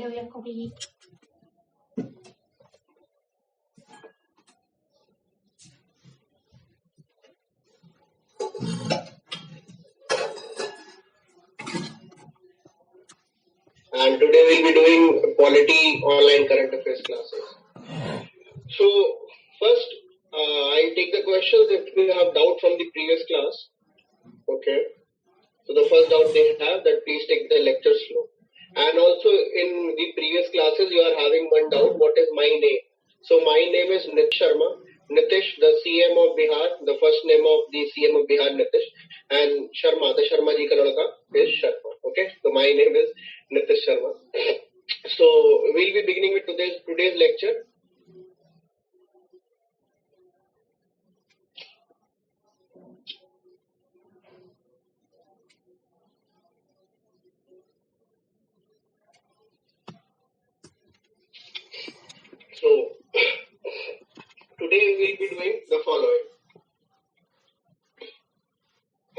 เร็วยังคงอีก And today we'll be doing polity online current affairs classes. So first, I'll take the questions if we have doubt from the previous class. Okay. So the first doubt they have that please take the lecture slow. And also in the previous classes you are having one doubt, what is my name? So my name is Nitish Sharma. Nitish, the CM of Bihar, the first name of the CM of Bihar, Nitish. And Sharma, the Sharma ji ka ladka is Sharma. Okay, so my name is Nitish Sharma. So we'll be beginning with today's lecture. So today we'll be doing the following.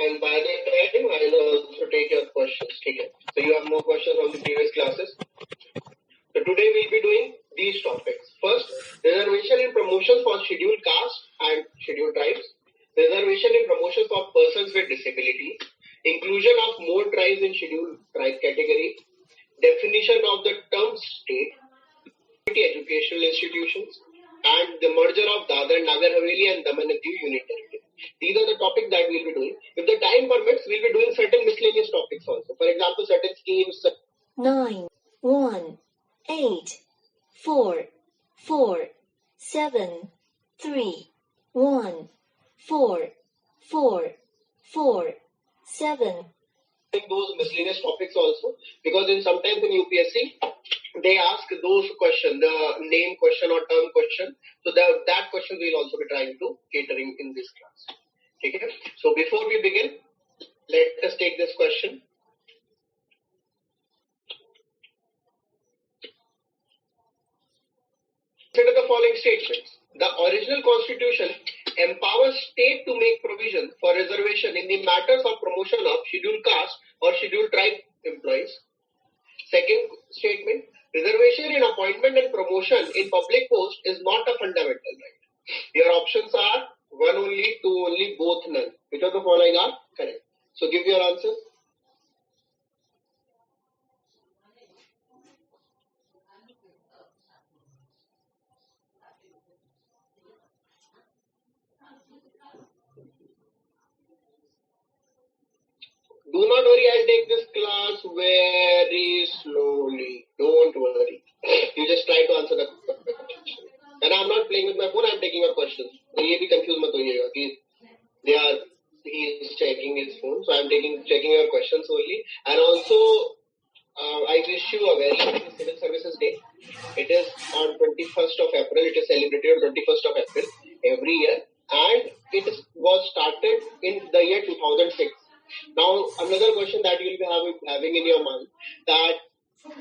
And by that time, I will also take your questions. Okay? So you have no questions from the previous classes. So today we'll be doing these topics. First, reservation in promotions for scheduled caste and scheduled tribes. Reservation in promotions for persons with disability. Inclusion of more tribes in scheduled tribe category. Definition of the term state. Educational institutions. And the merger of Dadar, Nagar Haveli and Daman and Diu Union Territory. These are the topics that we'll be doing. If the time permits, we'll be doing certain miscellaneous topics also. For example, certain schemes. 9, 1, 8, 4, 4, 7, 3, 1, 4, 4, 4, 7. Those miscellaneous topics also, because sometimes in UPSC they ask those questions, the name question or term question. So that question we'll also be trying to catering in this class. Okay. So before we begin, let us take this question. Consider the following statements. The original constitution empowers state to make provision for reservation in the matters of promotion of scheduled caste or scheduled tribe employees. Second statement, reservation in appointment and promotion in public post is not a fundamental right. Your options are one only, two only, both none. Which of the following are correct? So give your answers. Do not worry, I'll take this class very slowly. Don't worry. You just try to answer the question. And I'm not playing with my phone, I'm taking your questions. So you be confused mat hoiyega ki he is checking his phone. So I'm checking your questions only. And also, I wish you a very happy Civil Services Day. It is on 21st of April. It is celebrated on 21st of April every year. And it was started in the year 2006. Now, another question that you'll be having in your mind, that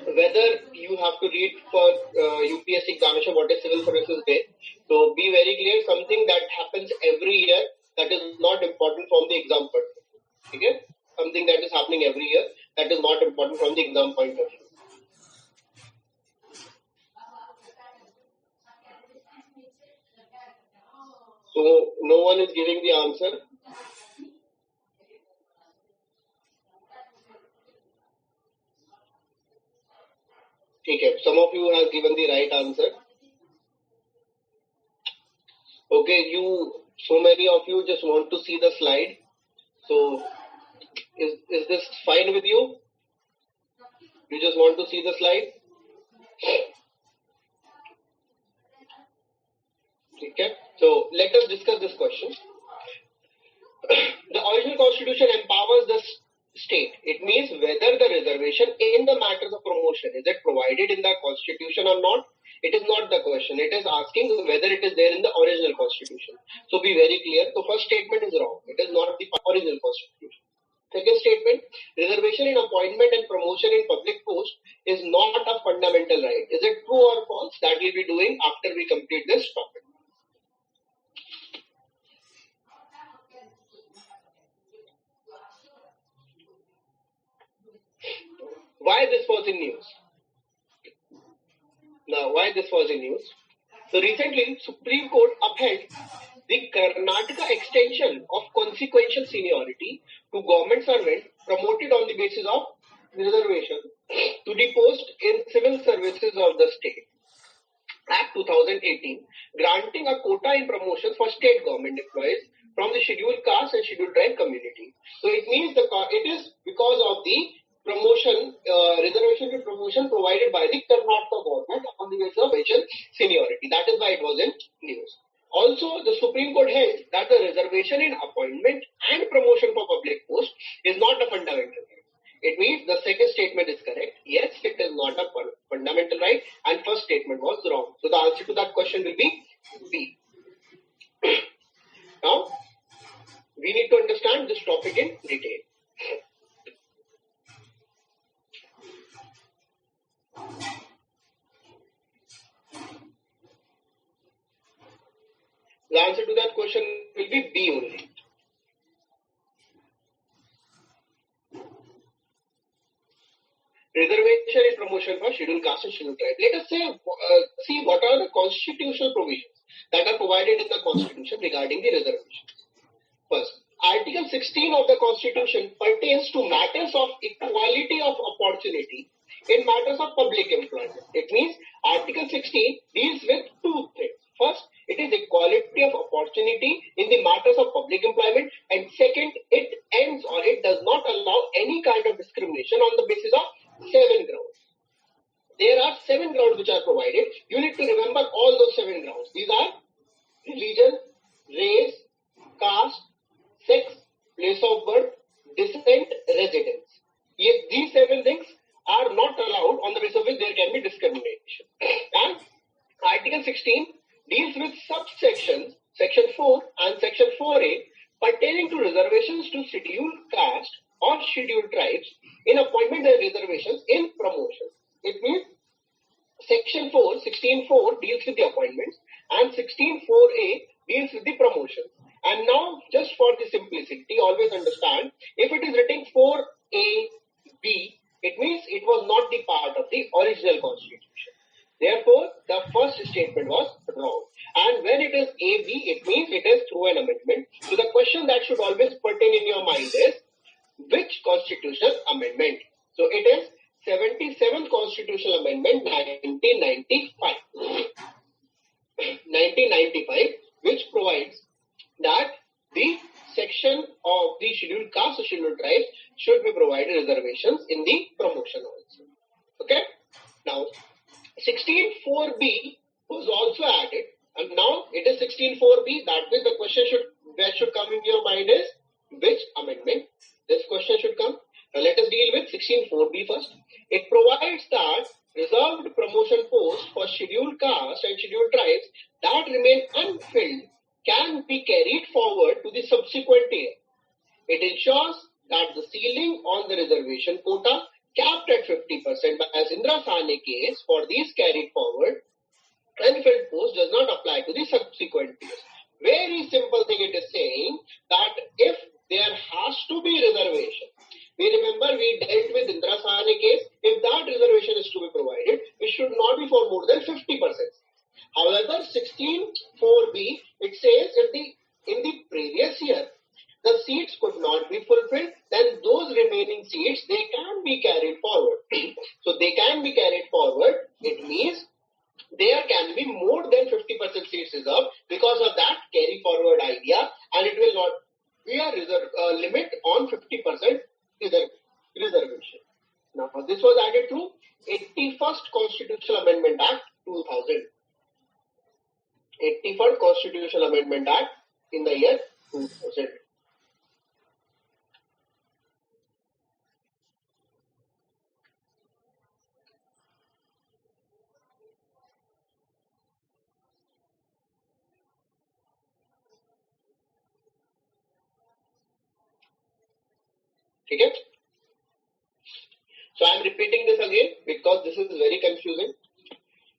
whether you have to read for UPSC examination what is Civil Services Day. So be very clear, something that happens every year that is not important from the exam point of view. Okay? Something that is happening every year that is not important from the exam point of view. So no one is giving the answer. Okay, some of you have given the right answer. Okay, so many of you just want to see the slide. So is this fine with you? You just want to see the slide? Okay, so let us discuss this question. The original constitution empowers the state. It means whether the reservation in the matters of promotion, is it provided in the constitution or not? It is not the question. It is asking whether it is there in the original constitution. So be very clear. So first statement is wrong. It is not the original constitution. Second statement, reservation in appointment and promotion in public post is not a fundamental right. Is it true or false? That we'll be doing after we complete this topic. Why this was in news? Now, why this was in news? So recently, Supreme Court upheld the Karnataka extension of consequential seniority to government servants promoted on the basis of reservation to the post in civil services of the state. Act 2018, granting a quota in promotions for state government employees from the scheduled caste and scheduled tribe community. So it means it is because of the promotion, reservation to promotion provided by the Karnataka government on the basis of racial seniority. That is why it was in news. Also, the Supreme Court held that the reservation in appointment and promotion for public post is not a fundamental right. It means the second statement is correct. Yes, it is not a fundamental right, and first statement was wrong. So the answer to that question will be B. Now, we need to understand this topic in detail. The answer to that question will be B only. Reservation and promotion for scheduled caste and scheduled tribe. Let us see what are the constitutional provisions that are provided in the Constitution regarding the reservations. First, Article 16 of the Constitution pertains to matters of equality of opportunity in matters of public employment. It means Article 16 deals with two things. First, it is equality of opportunity in the matters of public employment, and second, it ends or it does not allow any kind of discrimination on the basis of 7 grounds. There are 7 grounds which are provided. You need to remember all those 7 grounds. These are religion, race, caste, sex, place of birth, descent, residence. These 7 things are not allowed on the basis of which there can be discrimination. And Article 16 deals with subsections, Section 4 and Section 4A, pertaining to reservations to scheduled caste or scheduled tribes in appointment and reservations in promotion. It means Section 4, 16.4 deals with the appointments and 16.4A deals with the promotions. And now, just for the simplicity, always understand, if it is written 4AB, it means it was not the part of the original Constitution. Therefore, the first statement was wrong. And when it is AB, it means it is through an amendment. So the question that should always pertain in your mind is, which constitutional amendment? So it is 77th Constitutional Amendment 1995. 1995, which provides that the section of the scheduled caste or scheduled tribes should be provided reservations in the promotion also. Okay? Now, 16.4b was also added, and now it is 16.4b. That means the question that should come in your mind is, which amendment? This question should come. Now let us deal with 16.4b first. It provides that reserved promotion posts for scheduled caste and scheduled tribes that remain unfilled can be carried forward to the subsequent year. It ensures that the ceiling on the reservation quota capped at 50% as Indira Sahni case for these carried forward unfilled posts does not apply to the subsequent years. Very simple thing it is saying that if there has to be reservation, we remember we dealt with Indira Sahni case, if that reservation is to be provided, it should not be for more than 50%. However, 16.4b, it says if in the previous year, the seats could not be fulfilled, then those remaining seats, they can be carried forward. So they can be carried forward. It means there can be more than 50% seats reserved because of that carry forward idea, and it will not be a limit on 50% reservation. Now, this was added through 81st Constitutional Amendment Act 2000. 81st Constitutional Amendment Act in the year 2000. Okay? So I am repeating this again because this is very confusing.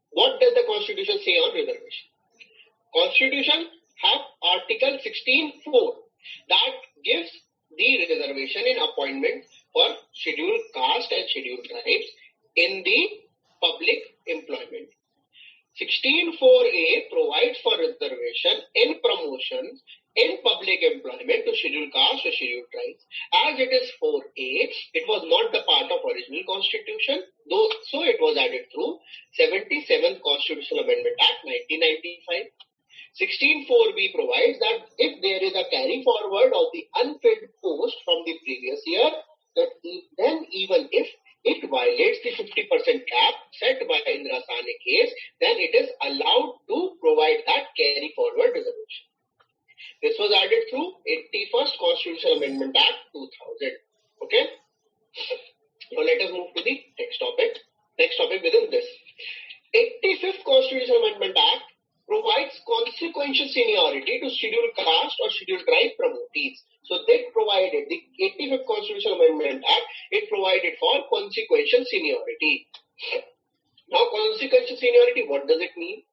What does the Constitution say on reservation? Constitution have Article 16.4 that gives the reservation in appointment for scheduled caste and scheduled tribes in the public employment. 16.4a provides for reservation in promotions in public employment to scheduled caste or scheduled tribes. As it is 4a, it was not the part of original constitution, though so it was added through 77th Constitutional Amendment Act 1995. 16.4b provides that if there is a carry forward of the unfilled post from the previous year, then even if it violates the 50% cap set by Indira Sane case, then it is allowed to provide that carry forward reservation. This was added through 81st Constitutional Amendment Act 2000. Okay. Now let us move to the next topic. Next topic within this. 85th Constitutional Amendment Act provides consequential seniority to scheduled caste or scheduled tribe promotees. So they provided, the 85th Constitutional Amendment Act, it provided for consequential seniority. Now consequential seniority, what does it mean?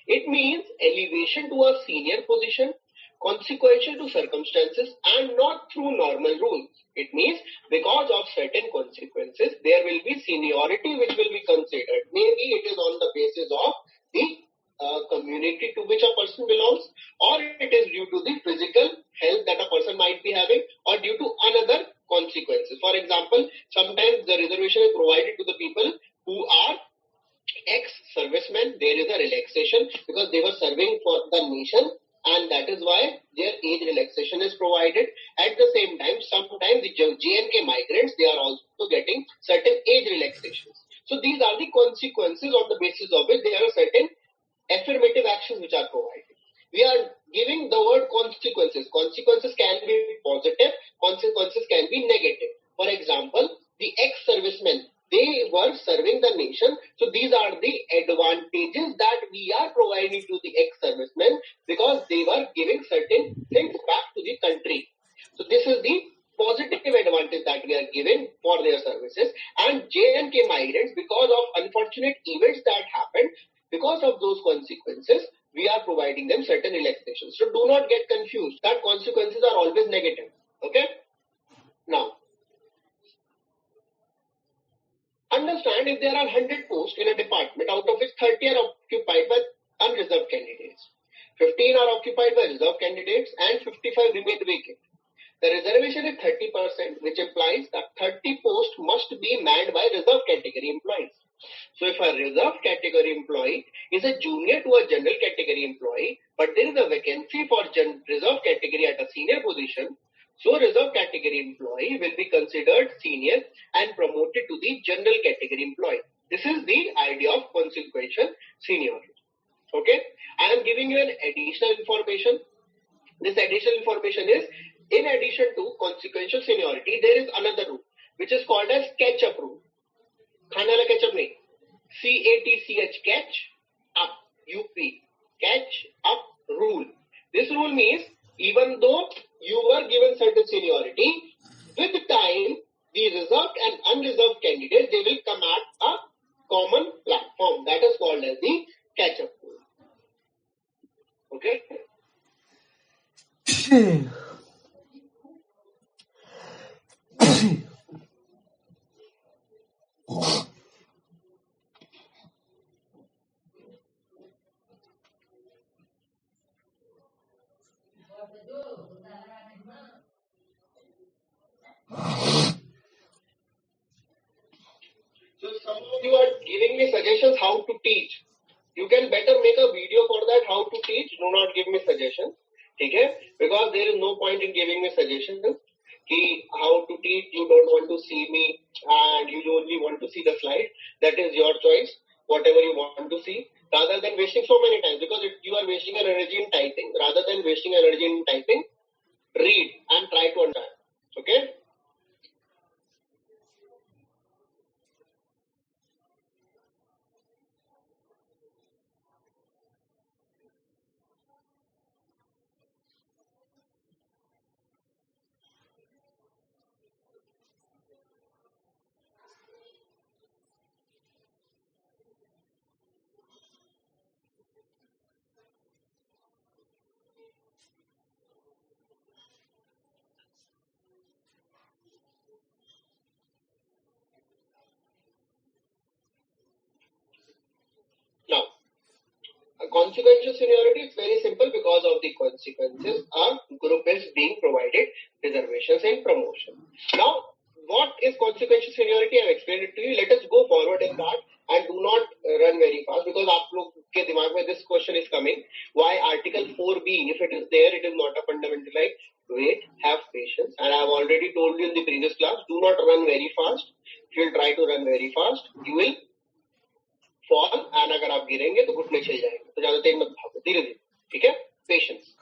It means elevation to a senior position, consequential to circumstances and not through normal rules. It means because of certain consequences, there will be seniority which will be considered. Maybe it is on the basis of the community to which a person belongs, or it is due to the physical health that a person might be having, or due to another consequences. For example, sometimes the reservation is provided to the people who are ex-servicemen. There is a relaxation because they were serving for the nation, and that is why their age relaxation is provided. At the same time, sometimes the J&K migrants, they are also getting certain age relaxations. So these are the consequences on the basis of which there are certain affirmative actions which are provided. We are giving the word consequences. Consequences can be positive, consequences can be negative. For example, the ex-servicemen, they were serving the nation. So these are the advantages that we are providing to the ex-servicemen because they were giving certain things back to the country. So this is the positive advantage that we are giving for their services. And J&K migrants, because of unfortunate events that happened, because of those consequences, we are providing them certain relaxations. So do not get confused that consequences are always negative. Okay? Now, understand if there are 100 posts in a department, out of which 30 are occupied by unreserved candidates, 15 are occupied by reserved candidates, and 55 remain vacant. The reservation is 30%, which implies that 30 posts must be manned by reserved category employees. So if a reserved category employee is a junior to a general category employee, but there is a vacancy for reserved category at a senior position, so reserved category employee will be considered senior and promoted to the general category employee. This is the idea of consequential seniority. Okay, I am giving you an additional information. This additional information is, in addition to consequential seniority, there is another rule which is called as catch-up rule. खाने वाला ketchup नहीं, CATCH, catch up, UP, catch up rule. This rule means even though you were given certain seniority, with time the reserved and unreserved candidates, they will come at a common platform. That is called as the catch up rule. Okay. So some of you are giving me suggestions how to teach. You can better make a video for that, how to teach. Do not give me suggestions. Okay? Because there is no point in giving me suggestions. How to teach, you don't want to see me and you only want to see the slide. That is your choice, whatever you want to see. Rather than wasting so many times, because if you are wasting an energy in typing, rather than wasting energy in typing, read and try to understand. Okay? consequential seniority is very simple because of the consequences. A group is being provided reservations and promotion. Now, what is consequential seniority? I have explained it to you. Let us go forward in that and do not run very fast because आप लोग के दिमाग में this question is coming. Why Article 4B? If it is there, it is not a fundamental right. Wait, have patience. And I have already told you in the previous class, do not run very fast. If you try to run very fast, you will fall. And अगर आप गिरेंगे तो घुटने छिल जाएंगे. तो ज़्यादा तेज मत भागो, धीरे-धीरे. ठीक है? Patience.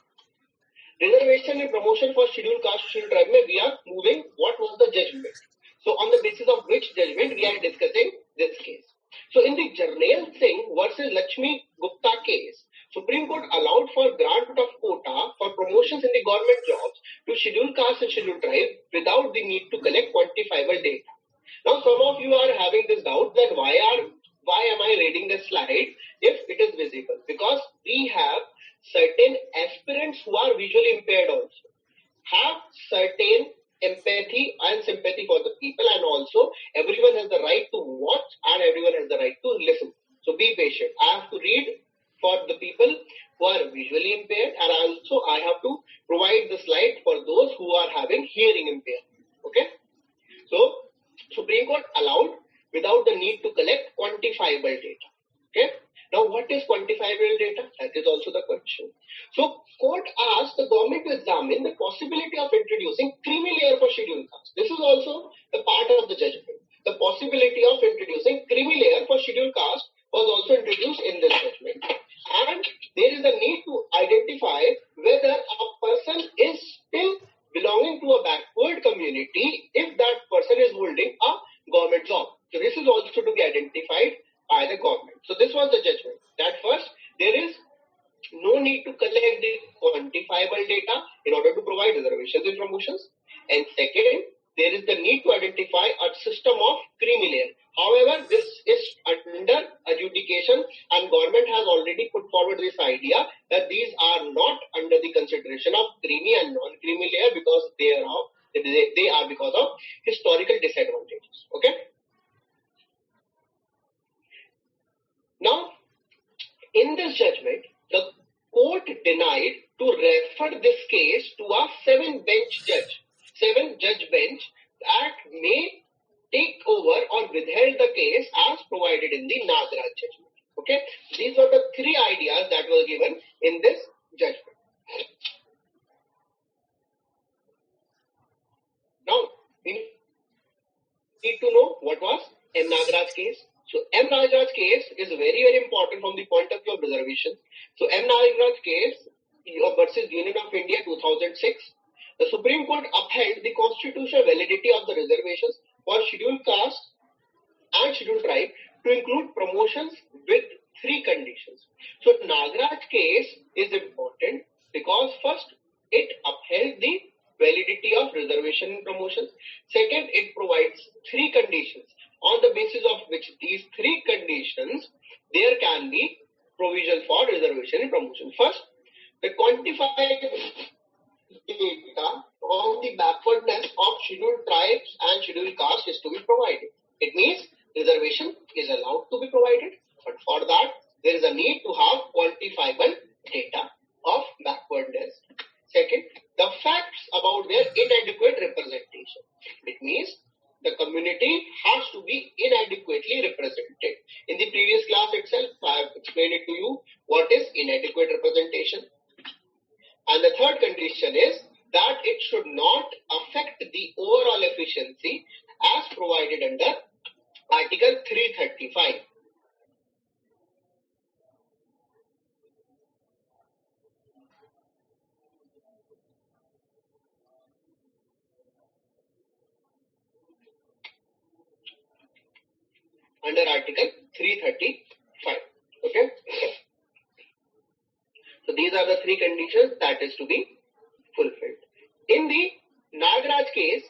Reservation and promotion for scheduled caste, scheduled tribe में we are moving. What was the judgment? So on the basis of which judgment we are discussing this case. So in the Jarnail Singh versus Lakshmi Gupta case, Supreme Court allowed for grant of quota for promotions in the government jobs to scheduled caste and scheduled tribe without the need to collect quantifiable data. Now some of you are having this doubt that why am I reading this slide if it is visible? Because we have certain aspirants who are visually impaired also, have certain empathy and sympathy for the people, and also everyone has the right to watch and everyone has the right to listen. So be patient. I have to read for the people who are visually impaired, and also I have to provide the slide for those who are having hearing impairment. Okay? So Supreme Court allowed without the need to collect quantifiable data. Okay? Now, what is quantifiable data? That is also the question. So, court asked the government to examine the possibility of introducing creamy layer for scheduled caste. This is also the part of the judgment. The possibility of introducing creamy layer for scheduled caste was also introduced in this judgment. And there is a need to identify whether a person is still belonging to a backward community if that person is holding a government job. So, this is also to be identified by the government. So this was the judgment. That first, there is no need to collect the quantifiable data in order to provide reservations and promotions. And second, there is the need to identify a system of creamy layer. However, this is under adjudication and government has already put forward this idea that these are not under the consideration of creamy and non-creamy layer because they are because of historical disadvantages. Okay? Now, in this judgment, the court denied to refer this case to a seven-judge bench that may take over or withhold the case as provided in the Nagraj judgment. Okay, these were the three ideas that were given in this judgment. Now, we need to know what was M. Nagraj case. So M. Nagraj case is very, very important from the point of view of reservation. So M. Nagraj case versus Union of India 2006, the Supreme Court upheld the constitutional validity of the reservations for scheduled caste and scheduled tribe to include promotions with three conditions. So Nagraj case is important because first, it upheld the validity of reservation and promotions. Second, it provides three conditions on the basis of which these three conditions, there can be provision for reservation and promotion. First, the quantified data on the backwardness of scheduled tribes and scheduled castes is to be provided. It means reservation is allowed to be provided, but for that, there is a need to have quantifiable data of backwardness. Second, the facts about their inadequate representation. It means the community has to be inadequately represented. In the previous class itself, I have explained it to you what is inadequate representation. And the third condition is that it should not affect the overall efficiency as provided under Article 335. Under Article 335. Okay. So these are the three conditions that is to be fulfilled. In the Nagraj case,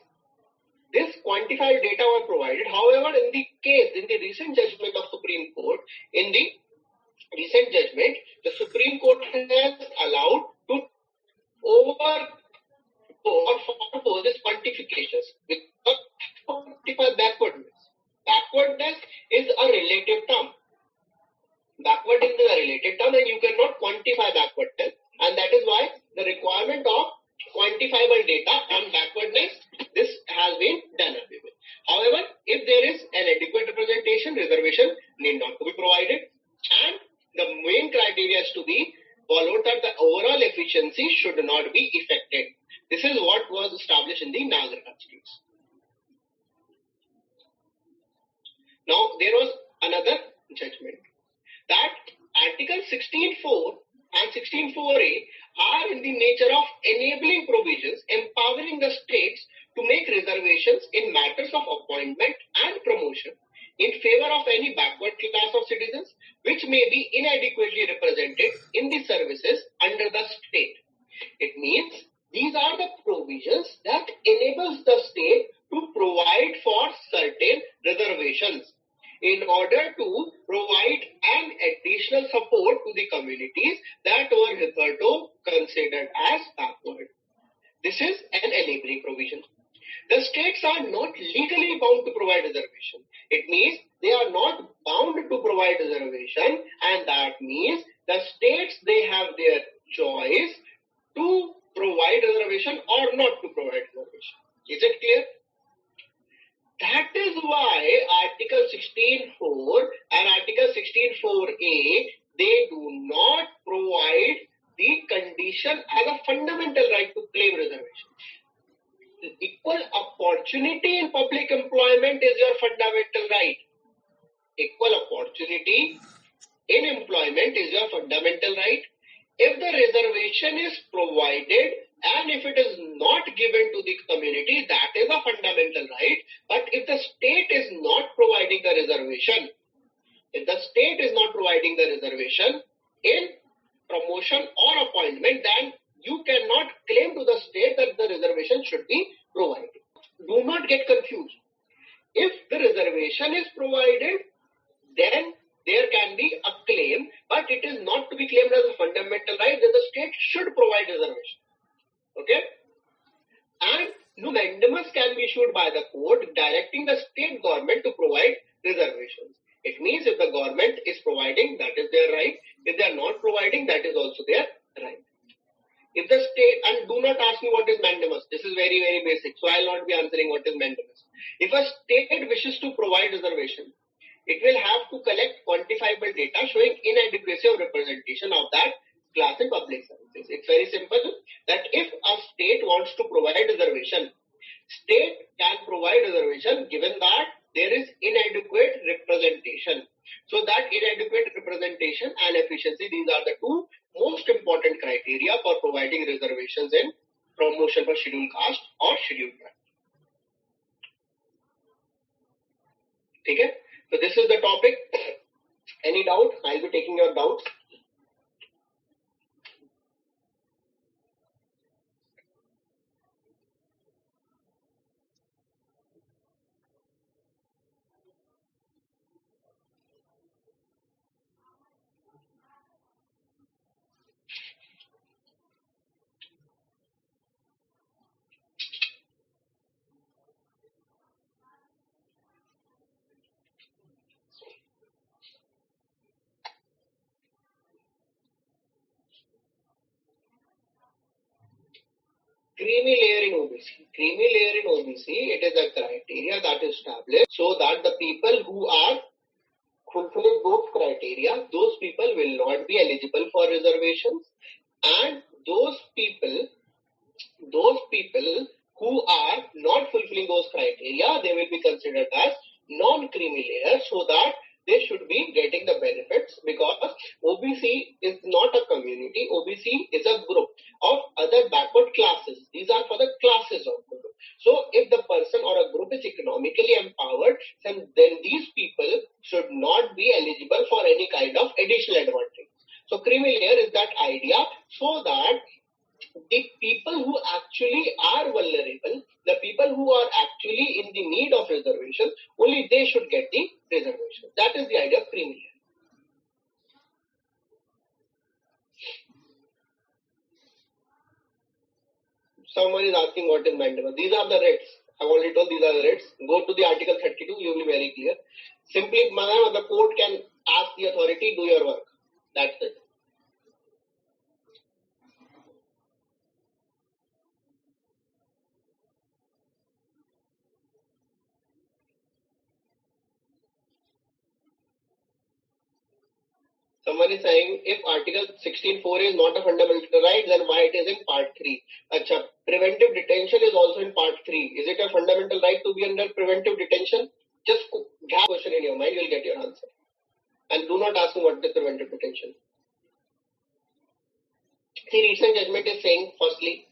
this quantified data were provided. However, in the recent judgment of Supreme Court, in the recent judgment, the Supreme Court has allowed to forgo these quantifications because quantify backwardness. Backwardness is a relative term. backward is a related term and you cannot quantify backwardness, and that is why the requirement of quantifiable data on backwardness, this has been done away with. However, if there is an adequate representation, reservation need not to be provided, and the main criteria is to be followed that the overall efficiency should not be affected. This is what was established in the Nagaraj case. Now, there was another judgment that Article 16.4 and 16.4a are in the nature of enabling provisions empowering the states to make reservations in matters of appointment and promotion in favor of any backward class of citizens which may be inadequately represented in the services under the state. It means these are the provisions that enables the state to provide for certain reservations in order to provide an additional support to the communities that were hitherto considered as backward. This is an enabling provision. The states are not legally bound to provide reservation. It means they are not bound to provide reservation, and that means the states, they have their choice to provide reservation or not to provide reservation. Is it clear? That is why Article 16.4 and Article 16.4a, they do not provide the condition as a fundamental right to claim reservation. Equal opportunity in public employment is your fundamental right. Equal opportunity in employment is your fundamental right. If the reservation is provided and if it is not given to the community, that is a fundamental right. But if the state is not providing the reservation, in promotion or appointment, then you cannot claim to the state that the reservation should be provided. Do not get confused. If the reservation is provided, then there can be a claim, but it is not to be claimed as a fundamental right that the state should provide reservation. Okay? And no mandamus can be issued by the court directing the state government to provide reservations. It means if the government is providing, that is their right. If they are not providing, that is also their right. If the state, and do not ask me what is mandamus, this is very, very basic, so I will not be answering what is mandamus. If a state wishes to provide reservation, it will have to collect quantifiable data showing inadequacy of representation of that class in public services. It's very simple that if a state wants to provide reservation, state can provide reservation given that there is inadequate representation. So that inadequate representation and efficiency, these are the two most important criteria for providing reservations in promotion for scheduled caste or scheduled tribe. Okay? So this is the topic. Any doubt? I'll be taking your doubts. Creamy layer in OBC. Creamy layer in OBC, it is a criteria that is established so that the people who are fulfilling those criteria, those people will not be eligible for reservations, and those people who are not fulfilling those criteria, they will be considered as non-creamy layer so that they should be getting the benefits, because OBC is not a community. OBC is a group of other backward classes. These are for the classes of the group. So if the person or a group is economically empowered, then these people should not be eligible for any kind of additional advantage. So creamy layer is that idea so that the people who actually are vulnerable, the people who are actually in the need of reservation, only they should get the reservation. That is the idea of creamy layer. Someone is asking what is mandamus. These are the rates. I've already told these are the rates. Go to the Article 32, you will be very clear. Simply, the court can ask the authority, do your work. Someone is saying if Article 16.4 is not a fundamental right, then why it is in Part 3? Acha, preventive detention is also in Part 3. Is it a fundamental right to be under preventive detention? Just have a question in your mind, you'll get your answer. And do not ask me what is preventive detention. See, recent judgment is saying, firstly,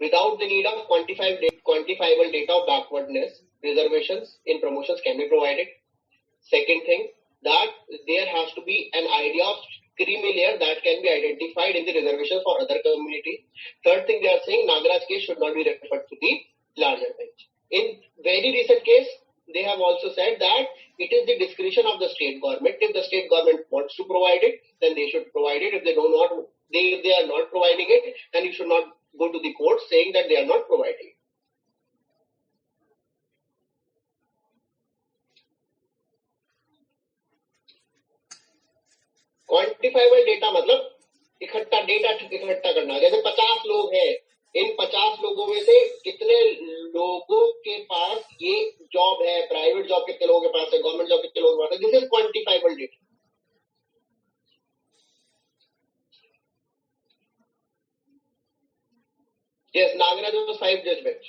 without the need of quantifiable data of backwardness, reservations in promotions can be provided. Second thing, that there has to be an idea of creamy layer that can be identified in the reservations for other communities. Third thing, they are saying Nagaraj case should not be referred to the larger bench. In very recent case, they have also said that it is the discretion of the state government. If the state government wants to provide it, then they should provide it. If they are not providing it, then you should not go to the court saying that they are not providing it. Quantifiable data मतलब इकट्ठा करना. जैसे 50 लोग हैं, इन 50 लोगों में से कितने लोगों के पास ये जॉब है, प्राइवेट जॉब कितने लोगों के पास है, गवर्नमेंट जॉब कितने लोगों के पास है. This is quantifiable data. Yes, Nagaraj was 5 judge bench.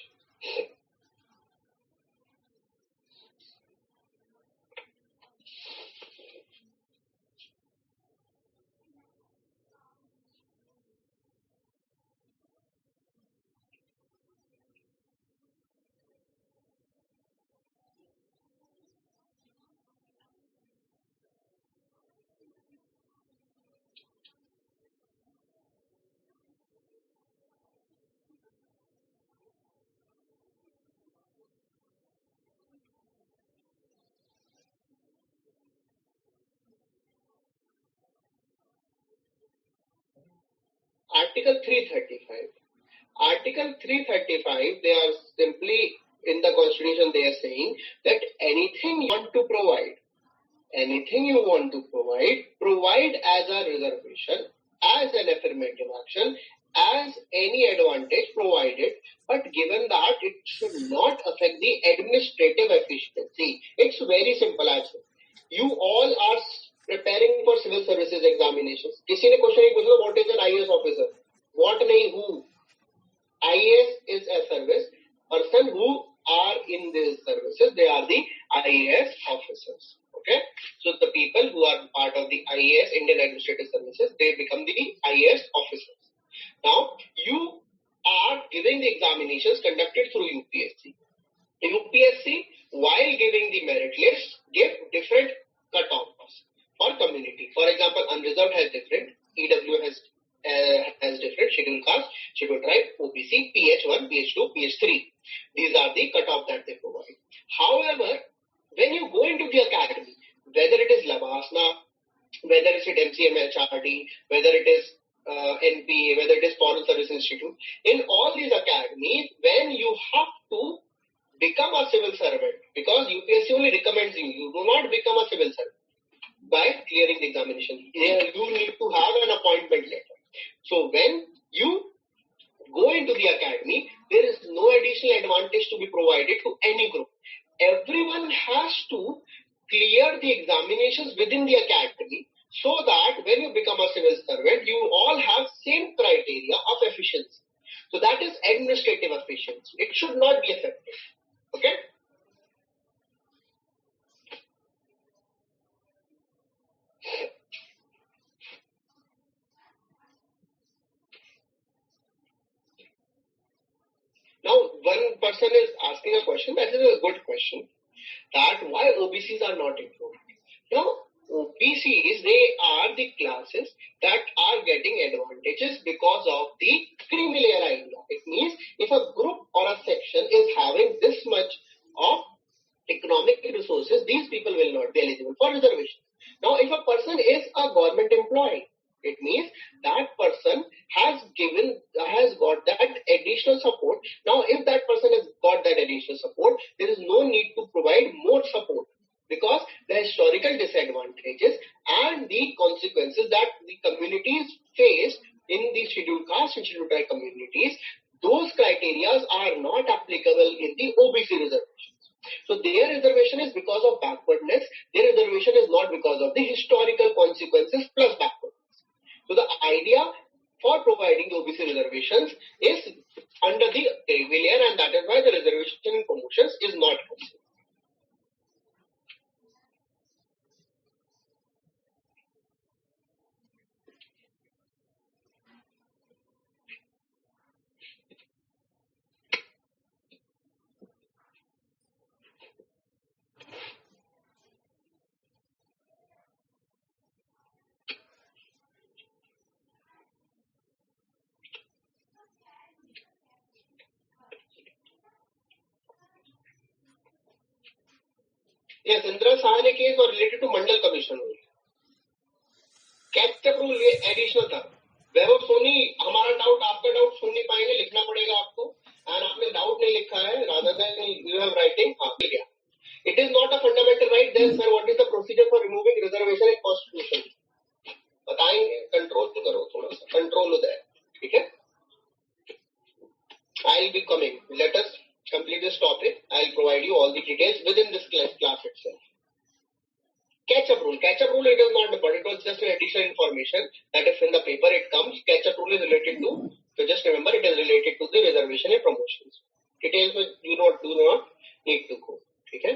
Article 335. Article 335, they are simply in the constitution, they are saying that anything you want to provide, provide as a reservation, as an affirmative action, as any advantage provided, but given that it should not affect the administrative efficiency. It's very simple actually. You all are preparing for civil services examinations. किसी ने question एक पूछा, what is an IAS officer? What नहीं, who? IAS is a service. Person who are in these services, they are the IAS officers. Okay, so the people who are part of the IAS, Indian Administrative Services, they become the IAS officers. Now, you are giving the examinations conducted through UPSC. UPSC, while giving the merit list, give different cutoffs for community. For example, unreserved has different, EW has different, scheduled caste, scheduled tribe, OBC, PH1, PH2, PH3. These are the cutoff that they provide. However, when you go into the academy, whether it is Labasna, whether it is MCMHRD, whether it is NPA, whether it is Foreign Service Institute, in all these academies, when you have to become a civil servant, because UPSC only recommends you do not become a civil servant by clearing the examination. You need to have an appointment letter. So when you go into the academy, there is no additional advantage to be provided to any group. Everyone has to clear the examinations within the academy so that when you become a civil servant, you all have same criteria of efficiency. So that is administrative efficiency. It should not be affected. Okay? Now, one person is asking a question, that is a good question, that why OBCs are not included. Now, OBCs, they are the classes that are getting advantages because of the creamy layer idea. It means if a group or a section is having this much of economic resources, these people will not be eligible for reservation. Now, if a person is a government employee, it means that person has got that additional support. Now, if that person has got that additional support, there is no need to provide more support because the historical disadvantages and the consequences that the communities face in the scheduled caste and scheduled tribe communities, those criteria are not applicable in the OBC reservations. So their reservation is because of backwardness. Their reservation is not because of the historical consequences plus backwardness. So the idea for providing the OBC reservations is under the table layer, and that is why the reservation in promotions is not considered. Yes, Indra Sahani case was related to Mandal Commission only. Catch approval ये additional था. वैभव सोनी, हमारा doubt आपका doubt सुन नहीं पाएंगे, लिखना पड़ेगा आपको. And आपने डाउट नहीं लिखा है, rather than you have writing. हाँ, मिल गया. It is not a fundamental right. Then sir what is the procedure for removing reservation in constitution? बताएंगे. कंट्रोल तो करो थोड़ा सा, कंट्रोल हो जाए. ठीक है, I will be coming. Let us complete this topic. I'll provide you all the details within this class itself. Catch-up rule. Catch-up rule, it is not important. It was just an additional information that if in the paper it comes, catch-up rule is related to, so just remember it is related to the reservation and promotions. Details you do not need to go. Okay?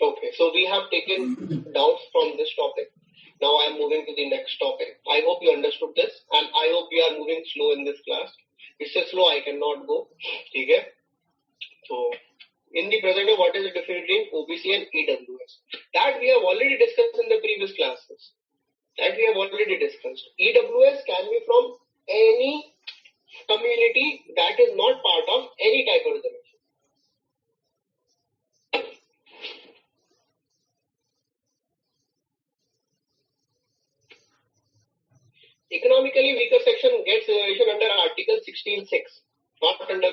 Okay, so we have taken doubts from this topic. Now I am moving to the next topic. I hope you understood this, and I hope we are moving slow in this class. It's so slow I cannot go. Okay? So, in the present day, what is the difference between OBC and EWS? That we have already discussed in the previous classes. EWS can be from any community that is not part of any type of reservation. Economically weaker section gets reservation under Article 16.6, not under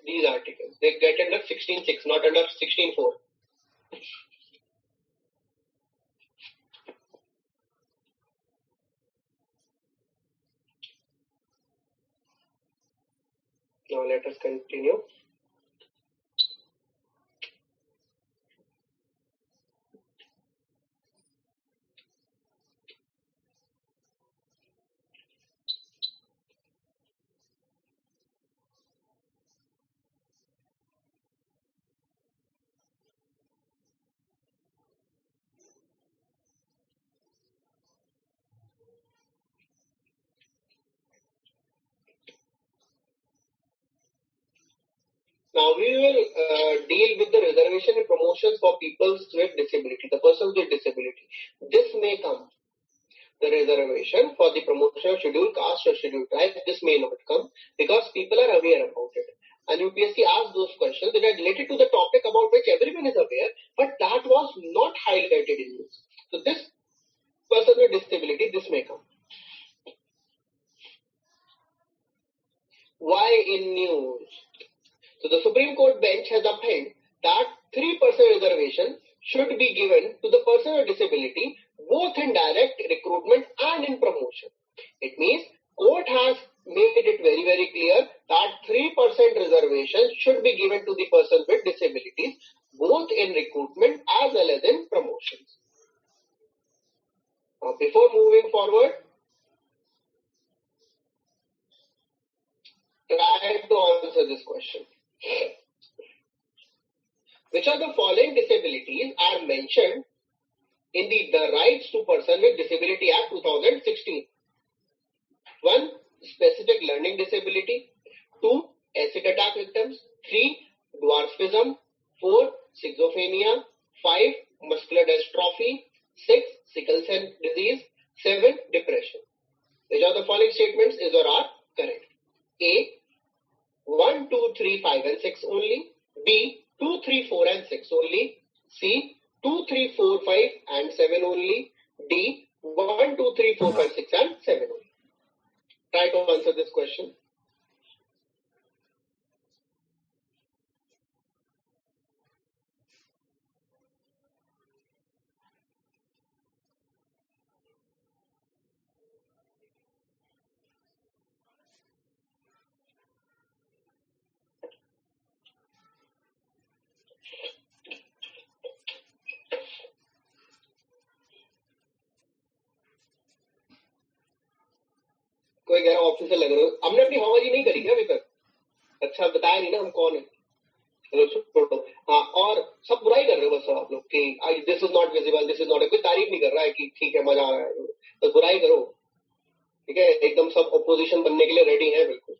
these articles. They get under 16.6, not under 16.4. Now let us continue. Now we will deal with the reservation and promotions for people with disability, the persons with disability. This may come. The reservation for the promotion of scheduled caste or scheduled tribe, this may not come because people are aware about it. And UPSC asked those questions that are related to the topic about which everyone is aware, but that was not highlighted in news. So this person with disability, this may come. Why in news? So the Supreme Court bench has upheld that 3% reservation should be given to the person with disability both in direct recruitment and in promotion. It means court has made it very, very clear that 3% reservation should be given to the person with disabilities both in recruitment as well as in promotions. Now before moving forward, try to answer this question. Which of the following disabilities are mentioned in the Rights to Person with Disability Act 2016? 1. Specific learning disability. 2. Acid attack victims. 3. Dwarfism. 4. Schizophrenia. 5. Muscular dystrophy. 6. Sickle cell disease. 7. Depression. Which of the following statements is or are correct? A. 1, 2, 3, 5 and 6 only. B. 2, 3, 4 and 6 only. C. 2, 3, 4, 5 and 7 only. D. 1, 2, 3, 4, 5, 6 and 7 only. Try to answer this question. Officer लग रहे हो। हमने अपनी हवाबाजी नहीं करी क्या अभी तक? अच्छा बताया नहीं ना हम कौन है। चलो छोड़ो। हाँ, और सब बुराई कर रहे हो बस आप लोग कि this is not visible, this is not, कोई तारीफ नहीं कर रहा है कि ठीक है मजा आ रहा है, बस बुराई करो। ठीक है, एकदम सब ऑपोजिशन बनने के लिए रेडी है बिल्कुल।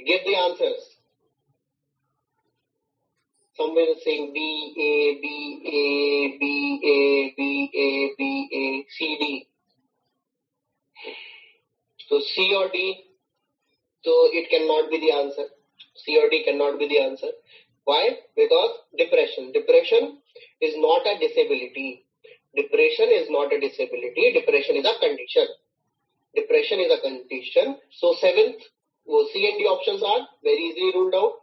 Get the answers. Someone is saying B A B A B A B A B A C D. So C or D. So it cannot be the answer. C or D cannot be the answer. Why? Because depression. Depression is not a disability. Depression is not a disability. Depression is a condition. Depression is a condition. So seventh, C and D options are very easily ruled out.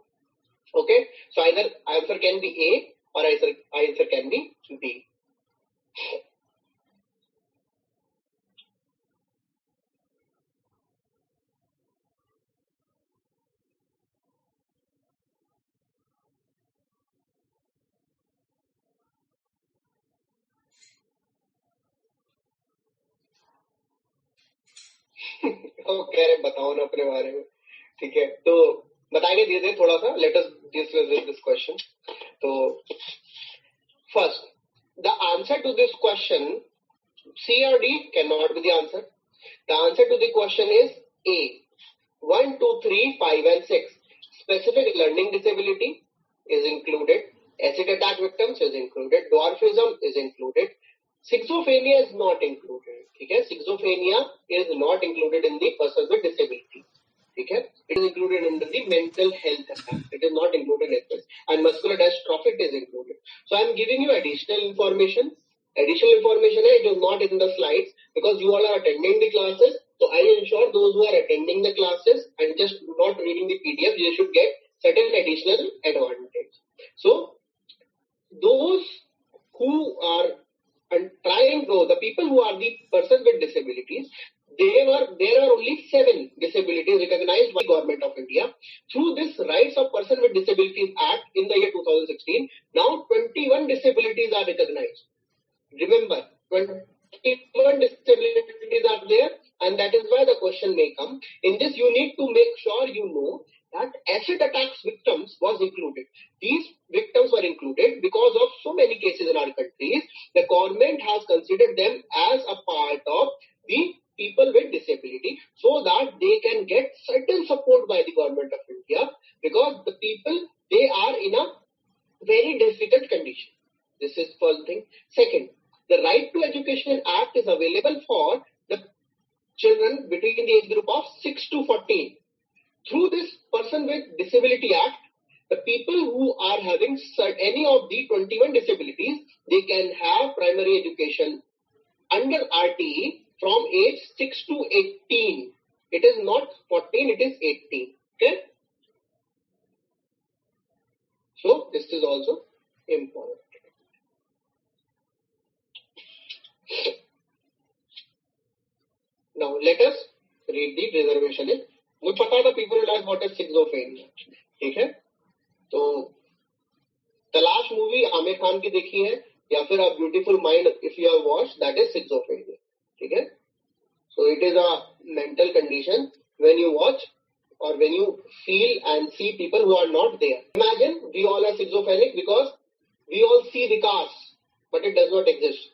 Okay. So either answer can be A or answer can be B. कह रहे बताओ ना अपने बारे में। ठीक है, तो बताएंगे धीरे धीरे थोड़ा सा। Let us this question. तो first, the answer to this question, C or D cannot be the answer. The answer to the question is A. 1, 2, 3, 5 and 6. Specific learning disability is included. Acid attack victims is included. Dwarfism is included. Schizophrenia is not included. ठीक है, schizophrenia is not included in the person with disability. ठीक है, it is included under the mental health aspect. It is not included in this. And muscular dystrophy is included. So I am giving you additional information. Additional information है, it is not in the slides because you all are attending the classes. So I ensure those who are attending the classes and just not reading the PDF, you should get certain additional advantage. So those who are trying to, the people who are the person with disabilities, there are only 7 disabilities recognized by the Government of India through this Rights of Person with Disabilities Act in the year 2016. Now 21 disabilities are recognized. Remember, 21 disabilities are there, and that is why the question may come. In this, you need to make sure you know that acid attacks victims was included. These victims were included because of so many cases in our countries. The government has considered them as a part of the people with disability so that they can get certain support by the Government of India, because the people, they are in a very difficult condition. This is first thing. Second, the Right to Education Act is available for the children between the age group of 6 to 14. Through this Person with Disability Act, the people who are having any of the 21 disabilities, they can have primary education under RTE from age 6 to 18. It is not 14, it is 18. Okay? So this is also important. Now let us read the reservation list. मुझे पता था people will ask what is schizophrenia. ठीक है, तो तलाश movie Aamir Khan की देखी है या फिर A Beautiful Mind if you have watched, that is schizophrenia. ठीक है, so it is a mental condition when you watch or when you feel and see people who are not there. Imagine we all are schizophrenic because we all see the cars but it does not exist.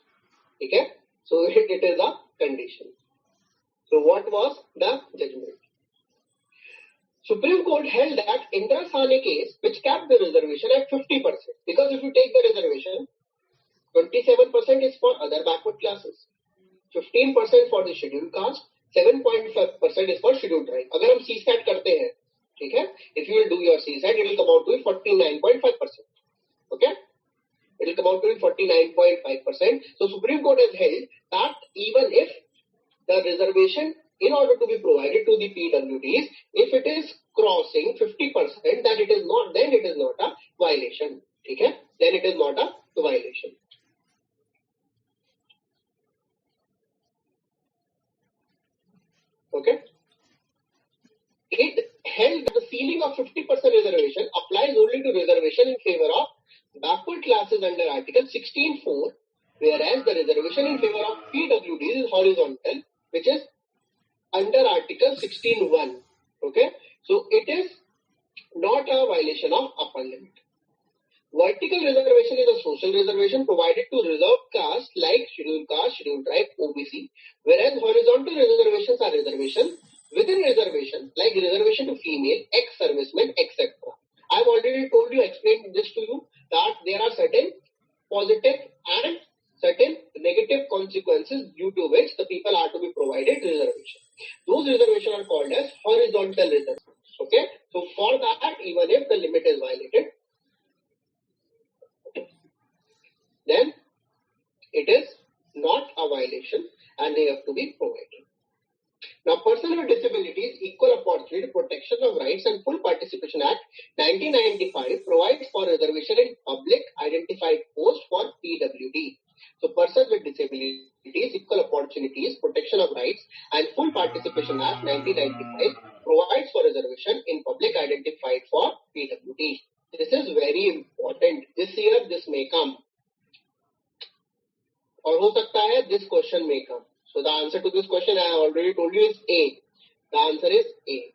ठीक है, so it is a condition. So what was the judgment? Supreme Court held that Indra Sane case, which capped the reservation at 50%, because if you take the reservation, 27% is for other backward classes, 15% for the scheduled caste, 7.5% is for scheduled tribe. अगर हम CSAT करते हैं, ठीक है, if you will do your CSAT, it will come out to 49.5%. Okay, it will come out to 49.5%. So Supreme Court has held that even if the reservation, in order to be provided to the PWDs, if it is crossing 50%, then it is not a violation. Okay? Then it is not a violation. Okay? It held that the ceiling of 50% reservation applies only to reservation in favor of backward classes under Article 16(4), whereas the reservation in favor of PWDs is horizontal, which is under Article 16(1). Okay, so it is not a violation of upper limit. Vertical reservation is a social reservation provided to reserved castes like scheduled caste, scheduled tribe, OBC, whereas horizontal reservations are reservations within reservation, like reservation to female, ex-servicemen, etc. I've already told you, explained this to you, that there are certain positive and certain negative consequences due to which the people are to be provided reservation. Those reservations are called as horizontal reservations. Okay, so for that, even if the limit is violated, then it is not a violation and they have to be provided. Now, Person with Disabilities Equal Opportunity Protection of Rights and Full Participation Act 1995 provides for reservation in public identified post for PWD. So, Persons with Disabilities Equal Opportunities Protection of Rights and Full Participation Act 1995 provides for reservation in public identified for PWD. This is very important. This year, this may come. और हो सकता है this question may come. So the answer to this question I have already told you is A. The answer is A.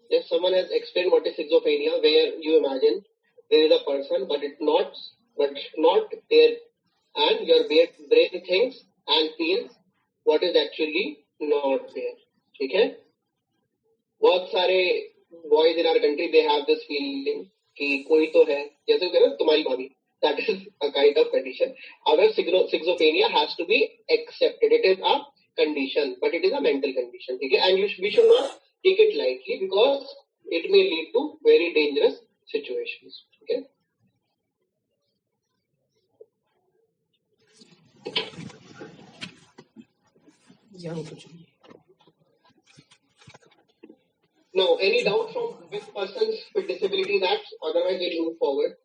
If someone has explained what is schizophrenia, where you imagine there is a person, but not there, and your brain thinks and feels what is actually not there. ठीक है? बहुत सारे boys in our country, they have this feeling कि कोई तो है, जैसे कहते हैं तुम्हारी भाभी. That is a kind of condition. However, schizophrenia has to be accepted. It is a condition, but it is a mental condition. Okay? And we should not take it lightly because it may lead to very dangerous situations. Okay? Now, any doubt from with Persons with Disabilities Act? Otherwise, we'll move forward.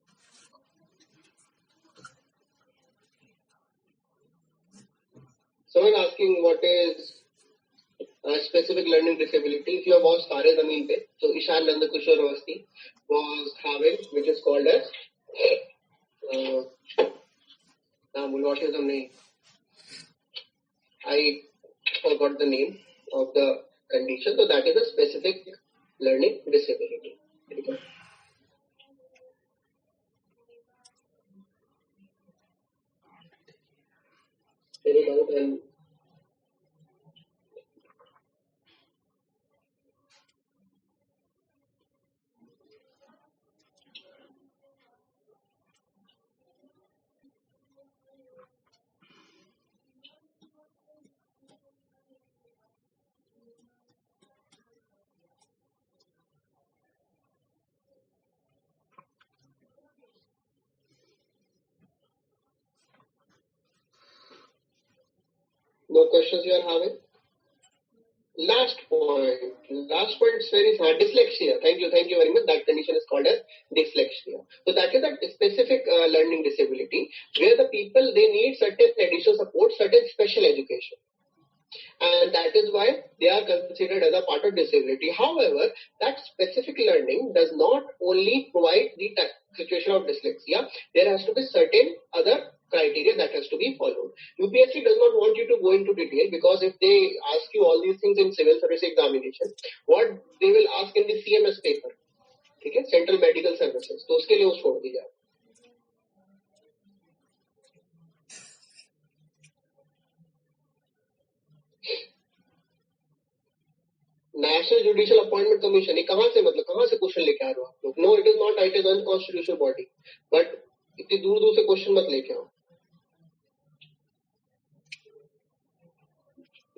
Someone asking what is specific learning disability. If you have watched Tare Zameen Pe, so Ishan Nandakishore Awasthi was having, which is called as what is the name? I forgot the name of the condition. So that is a specific learning disability. Okay. Any doubt? And no questions you are having? Last point is very hard. Dyslexia. Thank you very much. That condition is called as dyslexia. So that is a specific learning disability where the people, they need certain additional support, certain special education. And that is why they are considered as a part of disability. However, that specific learning does not only provide the situation of dyslexia. There has to be certain other criteria that has to be followed. UPSC does not want you to go into detail because if they ask you all these things in civil service examination, what they will ask in the CMS paper, okay, Central Medical Services, तो उसके लिए वो छोड़ दीजिए. National judicial appointment commission, ये कहां से question लेके आ रहे हो आप लोग? No, it is not, it is unconstitutional body, but इतनी दूर से क्वेश्चन मत लेके आओ.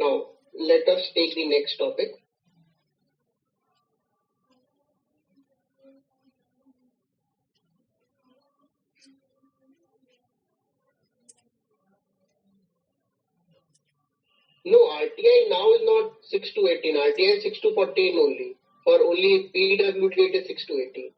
Now, let us take the next topic. No, RTI now is not 6 to 18. RTI is 6 to 14 only. For only PWD it is 6 to 18.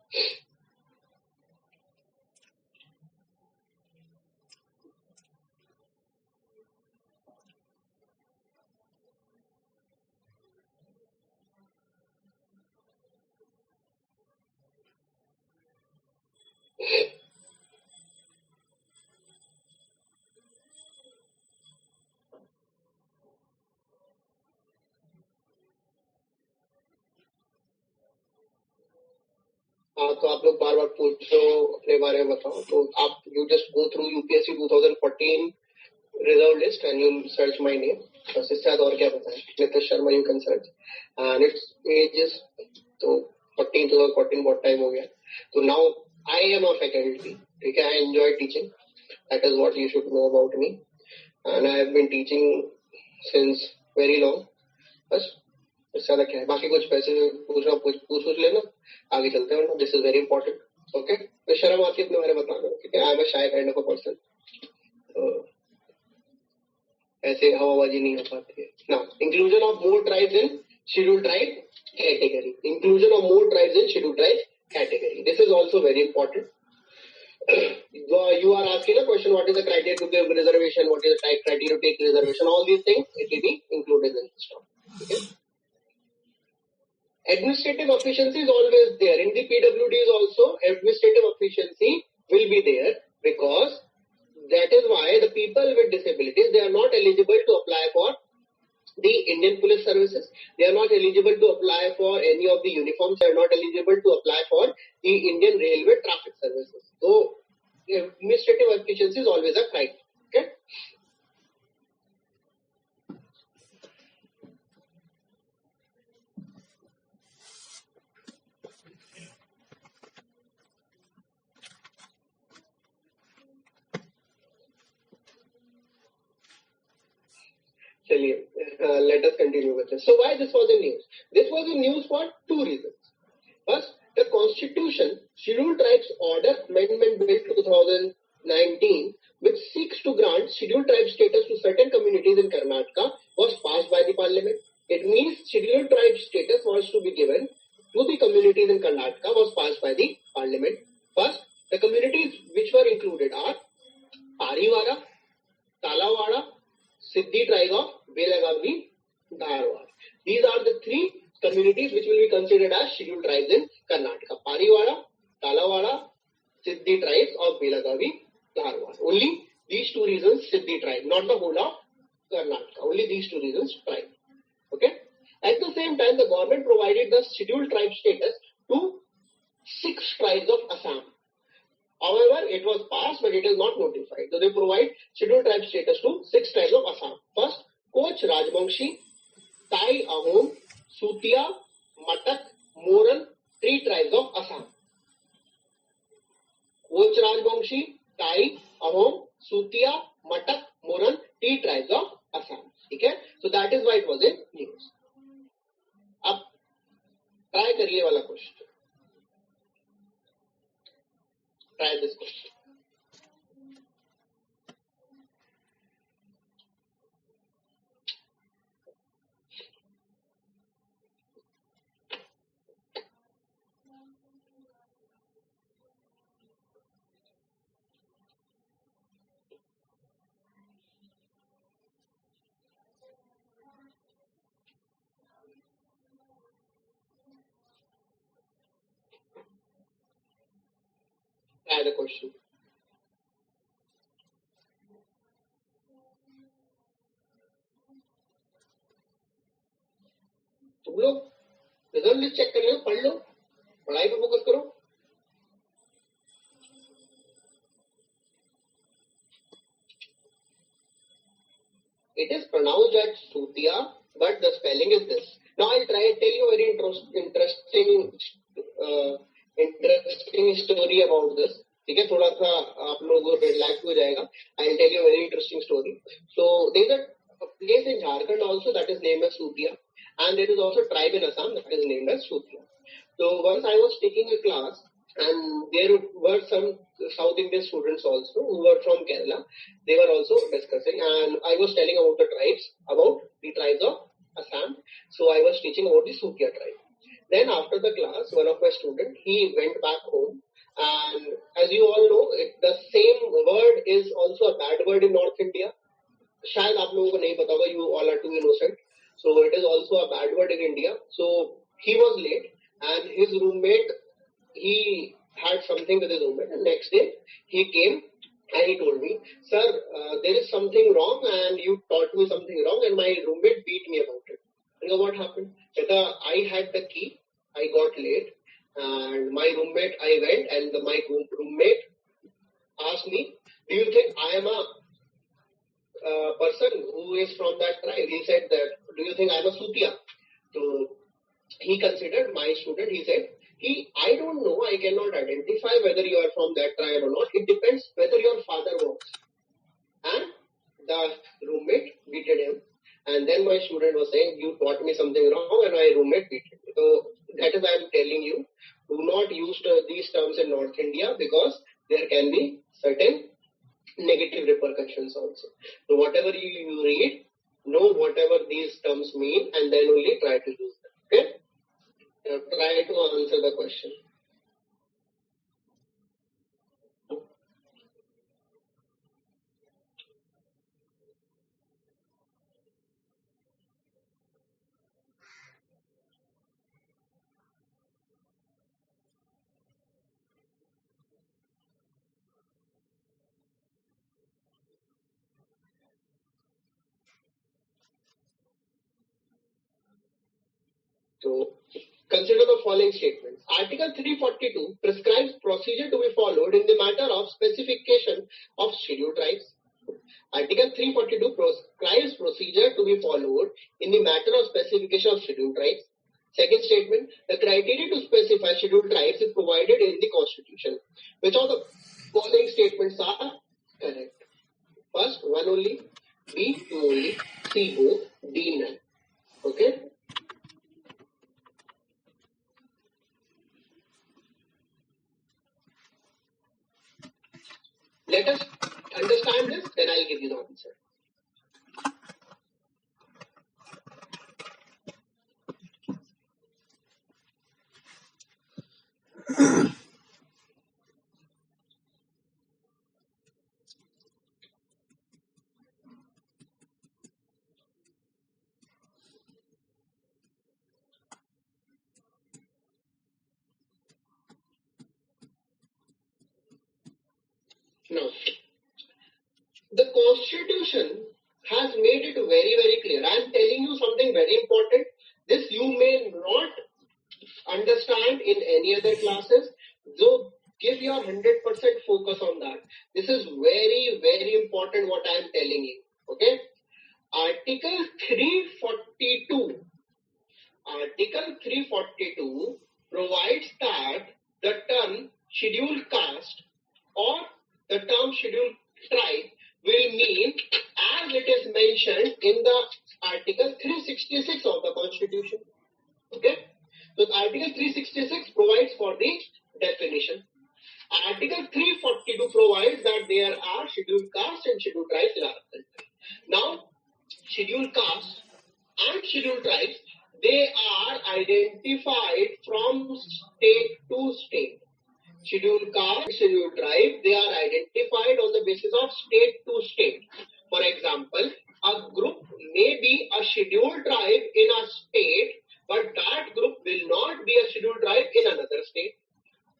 हाँ, तो आप लोग बार बार पूछो, अपने बारे में बताओ. तो आप you just go through UPSC 2014 result list and you search my name. बस इससे ज्यादा और क्या पता है. Nitish Sharma you can search. And its age is तो 2014 बहुत टाइम हो गया. तो now I am a faculty. ठीक है, I enjoy teaching. That is what you should know about me. And I have been teaching since very long. बस इससे ज्यादा क्या है. बाकी कुछ पैसे पूछ लेना, आगे चलते हैं. This is very important. Okay, तो शर्म आती है अपने बारे में बताना. ठीक है, I am a shy kind of a person. ऐसे हवाबाजी नहीं हो पाती है ना. Inclusion of more tribes in scheduled tribe category. Inclusion of more tribes in scheduled tribe category. This is also very important. You are asking a question, what is the criteria to give reservation, what is the type criteria to take reservation, all these things, it will be included in this term. Okay? Administrative efficiency is always there. In the PWDs also, administrative efficiency will be there, because that is why the people with disabilities, they are not eligible to apply for the Indian Police Services. They are not eligible to apply for any of the uniforms. They are not eligible to apply for the Indian Railway Traffic Services. So, administrative efficiency is always a criteria. Okay? Let us continue with this. So why this was in news? This was in news for two reasons. First, the Constitution Scheduled Tribes Order Amendment Bill 2019, which seeks to grant Scheduled Tribe status to certain communities in Karnataka, was passed by the Parliament. It means Scheduled Tribe status was to be given to the communities in Karnataka, was passed by the Parliament. First, the communities which were included are Pariwara, Talawada, Siddhi tribe of Belagavi, Dharwad. These are the three communities which will be considered as scheduled tribes in Karnataka. Pariwara, Talawada, Siddhi tribes of Belagavi, Dharwad. Only these two reasons Siddhi tribe, not the whole of Karnataka. Only these two reasons tribe. Okay. At the same time, the government provided the scheduled tribe status to 6 tribes of Assam. However, it was passed, but it is not notified. So they provide scheduled tribe status to 6 tribes of Assam. First, Koch Rajbangshi, Tai Ahom, Sutia, Matak, Moran, 3 tribes of Assam. Koch Rajbangshi, Tai Ahom, Sutia, Matak, Moran, 3 tribes of Assam. Okay? So that is why it was in news. अब try करिए वाला question. Try this question. Try the question. तुम लोग result list check कर लो, पढ़ लो, पढ़ाई पे focus करो. It is pronounced as Sutia, but the spelling is this. Now I'll tell you a very interesting story about this. ठीक है, थोड़ा सा आप लोग रिलैक्स हो जाएगा. I'll tell you a very interesting story. So there is a place in Jharkhand also that is named as Sutia, and there is also a tribe in Assam that is named as Sutia. So once I was taking a class, and there were some South Indian students also who were from Kerala. They were also discussing, and I was telling about the tribes of Assam. So I was teaching about the Sutia tribe. Then after the class, one of my students, he went back home, and as you all know, the same word is also a bad word in North India. शायद आप लोगों को नहीं पता होगा, you all are too innocent. So it is also a bad word in India. So he was late, and his roommate, he had something with his roommate, and next day he came and he told me, sir, there is something wrong, and you taught me something wrong, and my roommate beat me about it. You know what happened? I had the key, I got late, And my roommate, I went, and my roommate asked me, do you think I am a person who is from that tribe? He said that, do you think I am a Sutia? So he considered my student, he said, I don't know, I cannot identify whether you are from that tribe or not. It depends whether your father works. And the roommate beated him. And then my student was saying, you taught me something wrong, and my roommate beat him. So that is why I'm telling you, do not use these terms in North India, because there can be certain negative repercussions also. So whatever you read, know whatever these terms mean, and then only try to use them. Okay? Try to answer the question. So consider the following statements. Article 342 prescribes procedure to be followed in the matter of specification of scheduled tribes. Article 342 prescribes procedure to be followed in the matter of specification of scheduled tribes. Second statement, the criteria to specify scheduled tribes is provided in the Constitution. Which of the following statements are correct? First, one only, B, two only, C, both, D, none. Okay? Let us understand this, then I'll give you the answer. Now, the Constitution has made it very, very clear. I am telling you something very important. This you may not understand in any other classes. So give your 100% focus on that. This is very, very important what I am telling you. Okay? Article 342. Article 342 provides that the term scheduled caste or the term scheduled tribe will mean as it is mentioned in the Article 366 of the Constitution. Okay? So Article 366 provides for the definition. Article 342 provides that there are scheduled castes and scheduled tribes in our country. Now, scheduled castes and scheduled tribes, they are identified from state to state. Scheduled caste, scheduled tribe, they are identified on the basis of state to state. For example, a group may be a scheduled tribe in a state, but that group will not be a scheduled tribe in another state.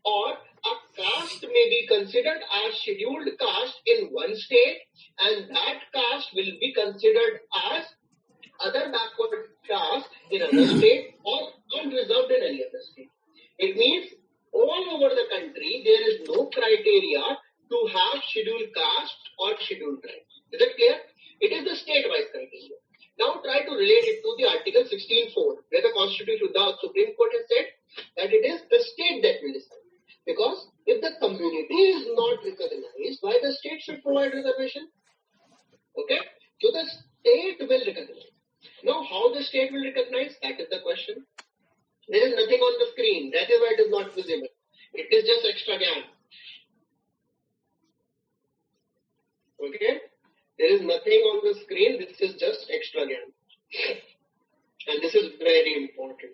Or a caste may be considered as scheduled caste in one state, and that caste will be considered as other backward caste in another state or unreserved in any other state. It means all over the country there is no criteria to have scheduled caste or scheduled tribe. Is it clear? It is the state-wise criteria. Now try to relate it to the Article 16.4, where the Constitution, the Supreme Court has said that it is the state that will decide. Because if the community is not recognized, why the state should provide reservation? Okay? So the state will recognize. Now how the state will recognize? That is the question. There is nothing on the screen. That is why it is not visible. It is just extra gyan. Okay? There is nothing on the screen. This is just extra gyan. And this is very important.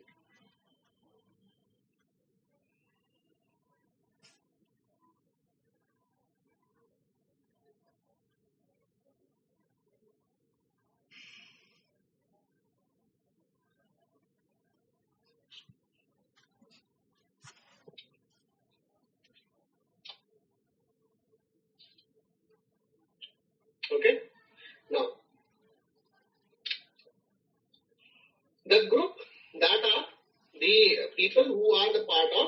Okay? Now, the group that are the people who are the part of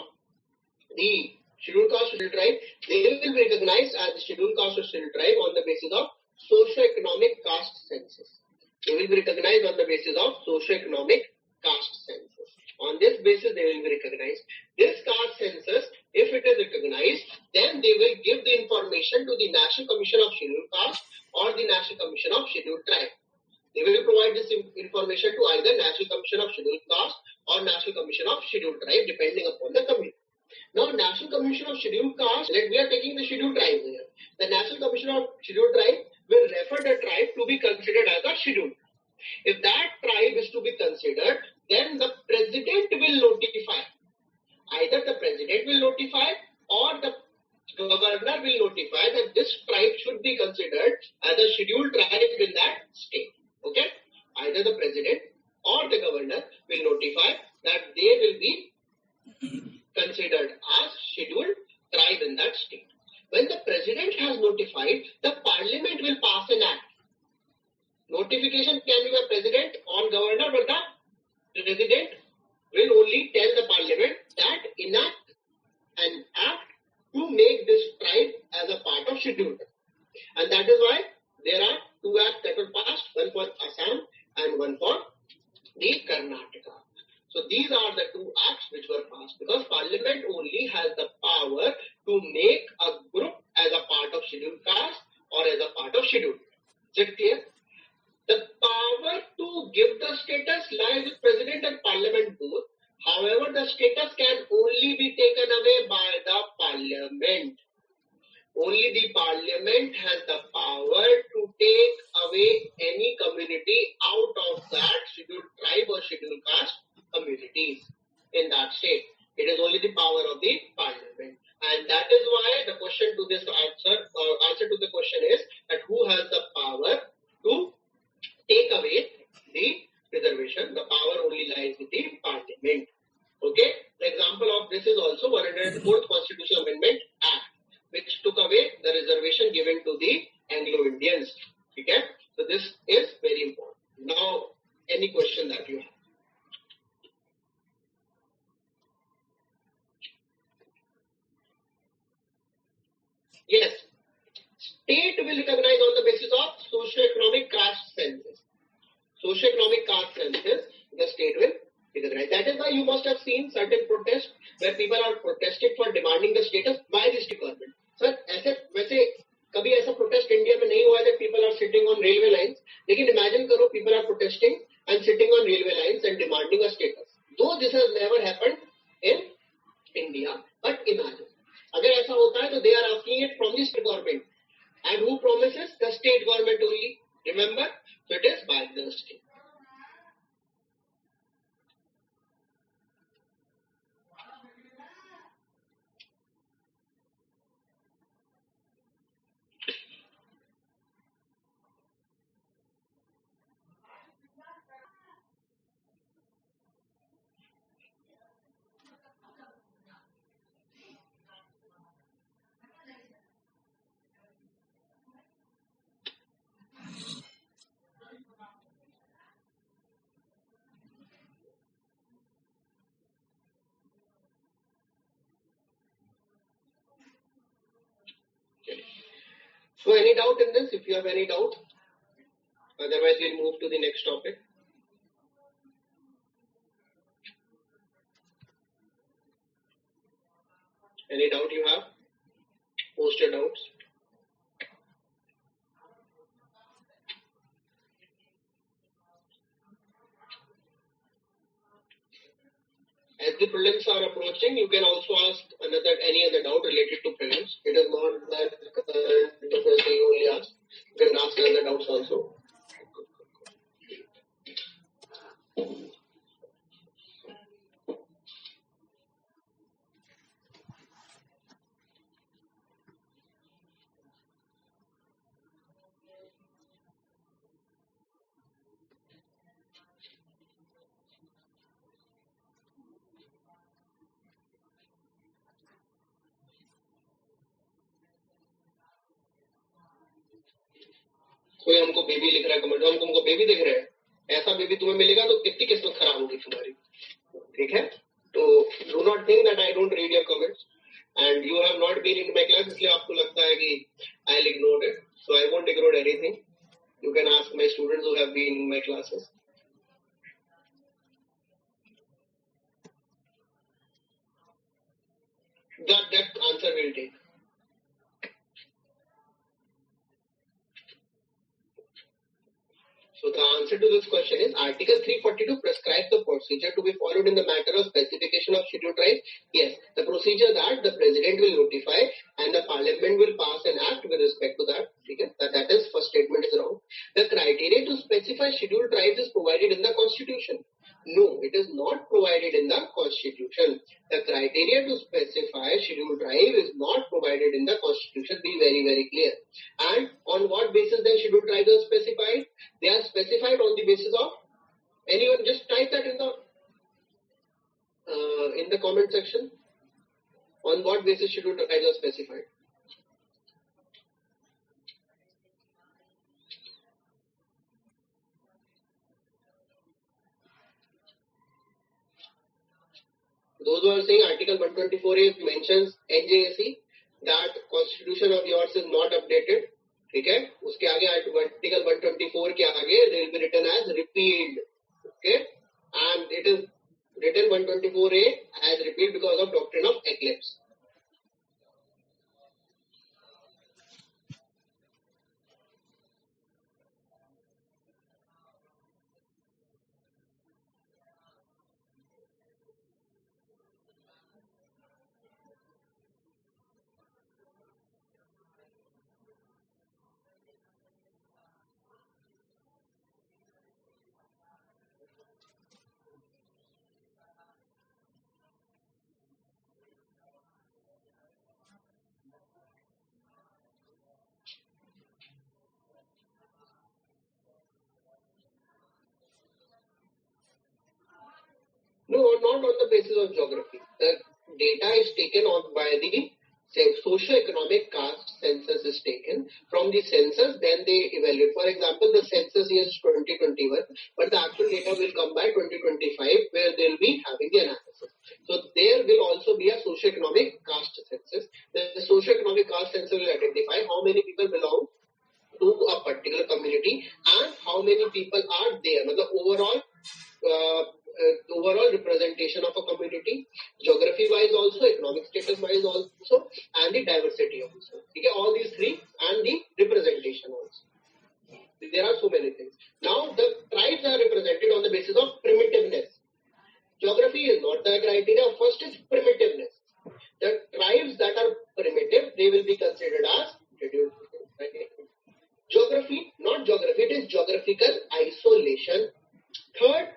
will be recognized as the scheduled caste or scheduled tribe on the basis of socio-economic caste census. They will be recognized on the basis of socio-economic caste census. On this basis, they will be recognized. This caste census, if it is recognized, then they will give the information to the National Commission of Scheduled Caste or the National Commission of Scheduled Tribe. They will provide this information to either National Commission of Scheduled Caste or National Commission of Scheduled Tribe, depending upon the community. Now, National Commission of Scheduled Caste, we are taking the Scheduled Tribe here. The National Commission of Scheduled Tribe will refer the tribe to be considered as a scheduled. If that tribe is to be considered, then the president will notify. Either the president will notify or the governor will notify that this tribe should be considered as a scheduled tribe in that state. Okay? Either the president or the governor will notify that they will be considered as scheduled tribe in that state. When the president has notified, the parliament will pass an act. Notification can be by president or governor, but the president will only tell the parliament that enact an act to make this tribe as a part of scheduled. And that is why there are two acts that were passed, one for Assam and one for the Karnataka. So these are the two acts which were passed because parliament only has the power to make a group as a part of scheduled caste or as a part of scheduled. Is it clear? The power to give the status lies with president and parliament both. However, the status can only be taken away by the parliament. Only the parliament has the power to take away any community out of that scheduled tribe or scheduled caste communities in that state. It is only the power of the parliament. And that is why the question to this answer to the question is that who has the power to take away the reservation? The power only lies with the parliament. Okay? The example of this is also 104th Constitutional Amendment Act, which took away the reservation given to the Anglo-Indians. Okay? So this is very important. Now, any question that you have? Yes. State will recognize on the basis of socio-economic caste census. Socio-economic caste census, the state will recognize. That is why you must have seen certain protests where people are protesting for demanding the status by the state government. Sir, वैसे कभी ऐसा protest India में नहीं हुआ है that people are sitting on railway lines. लेकिन imagine करो people are protesting and sitting on railway lines and demanding a status. Though this has never happened in India, but imagine. अगर ऐसा होता है तो they are asking it from the state government. And who promises? The state government only. Remember? So it is by the state. So any doubt in this? If you have any doubt, otherwise we'll move to the next topic. Any doubt you have? Post your doubts. As the prelims are approaching, you can also ask any other doubt related to prelims. It is not that you only ask. You can ask other doubts also. कोई हमको baby लिख रहा है comment, हमको baby दिख रहा है, ऐसा बेबी तुम्हें मिलेगा तो कितनी किस्मत खराब होगी तुम्हारी. ठीक है, तो do not think that I don't read your comments. and you have not been in my class, इसलिए आपको लगता है कि I'll ignore it. So I won't ignore anything. You can ask my students who have been in my classes. That answer will take. So the answer to this question is Article 342 prescribes the procedure to be followed in the matter of specification of scheduled tribes. Yes, the procedure that the president will notify and the parliament will pass an act with respect to that. Okay? That is first statement is wrong. The criteria to specify scheduled tribes is provided in the constitution. No, it is not provided in the constitution. The criteria to specify scheduled tribe is not provided in the constitution. Be very, very clear. And on what basis then scheduled tribes are specified? They are specified on the basis of, anyone just type that in the comment section. On what basis scheduled tribes are specified? Those who are saying Article 124A mentions NJAC, that constitution of yours is not updated. ठीक है, उसके आगे Article 124 के आगे will be written as repealed. Okay, and it is written 124A as repealed because of doctrine of eclipse. No, not on the basis of geography. The data is taken on by the socio-economic caste census is taken. From the census, then they evaluate. For example, the census year is 2021, but the actual data will come by 2025, where they'll be having the analysis. So there will also be a socio-economic caste census. The socio-economic caste census will identify how many people belong to a particular community and how many people are there. The overall representation of a community, geography wise also, economic status wise also, and the diversity also. Okay, all these three, and the representation also. There are so many things. Now the tribes are represented on the basis of primitiveness. Geography is not the criteria. First is primitiveness. The tribes that are primitive, they will be considered as scheduled. Geography, not geography, it is geographical isolation. Third,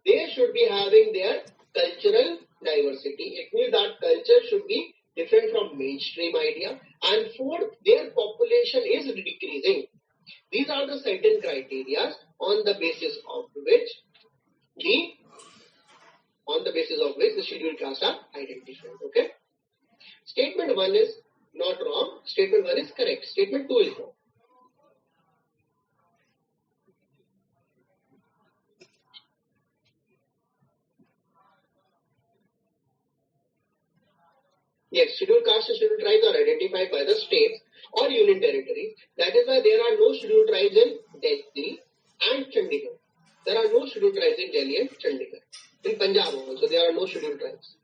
they should be having their cultural diversity. It means that culture should be different from mainstream idea. And fourth, their population is decreasing. These are the certain criteria on the basis of which the scheduled castes are identified. Okay? Statement 1 is not wrong. Statement 1 is correct. Statement 2 is wrong. Yes, scheduled castes and scheduled tribes are identified by the states or union territories. That is why there are no scheduled tribes in Delhi and Chandigarh. There are no scheduled tribes in Delhi and Chandigarh. In Punjab also, there are no scheduled tribes.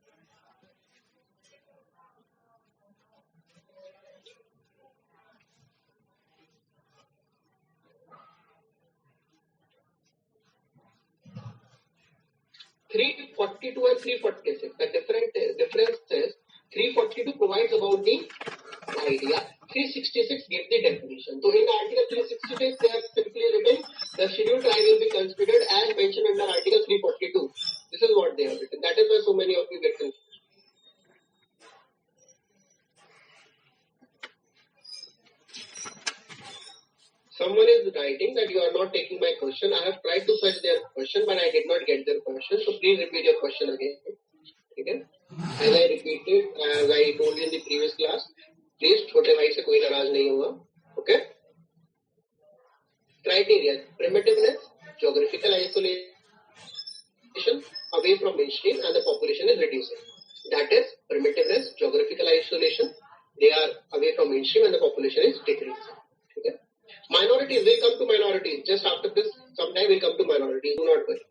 (342) and 346. The difference is 342 provides about the idea. 366 gives the definition. So in Article 366, they have simply written the scheduled tribe will be considered as mentioned under Article 342. This is what they have written. That is why so many of you get confused. Someone is writing that you are not taking my question. I have tried to search their question, but I did not get their question. So please repeat your question again. Okay? As I repeated, as I told you in the previous class, please, छोटे भाई से कोई नाराज नहीं होगा. Okay? Criteria: primitiveness, geographical isolation, away from mainstream, and the population is reducing. That is primitiveness, geographical isolation. They are away from mainstream and the population is decreasing. Okay? Minorities will come to minorities. Just after this, sometime will come to minorities. Do not worry.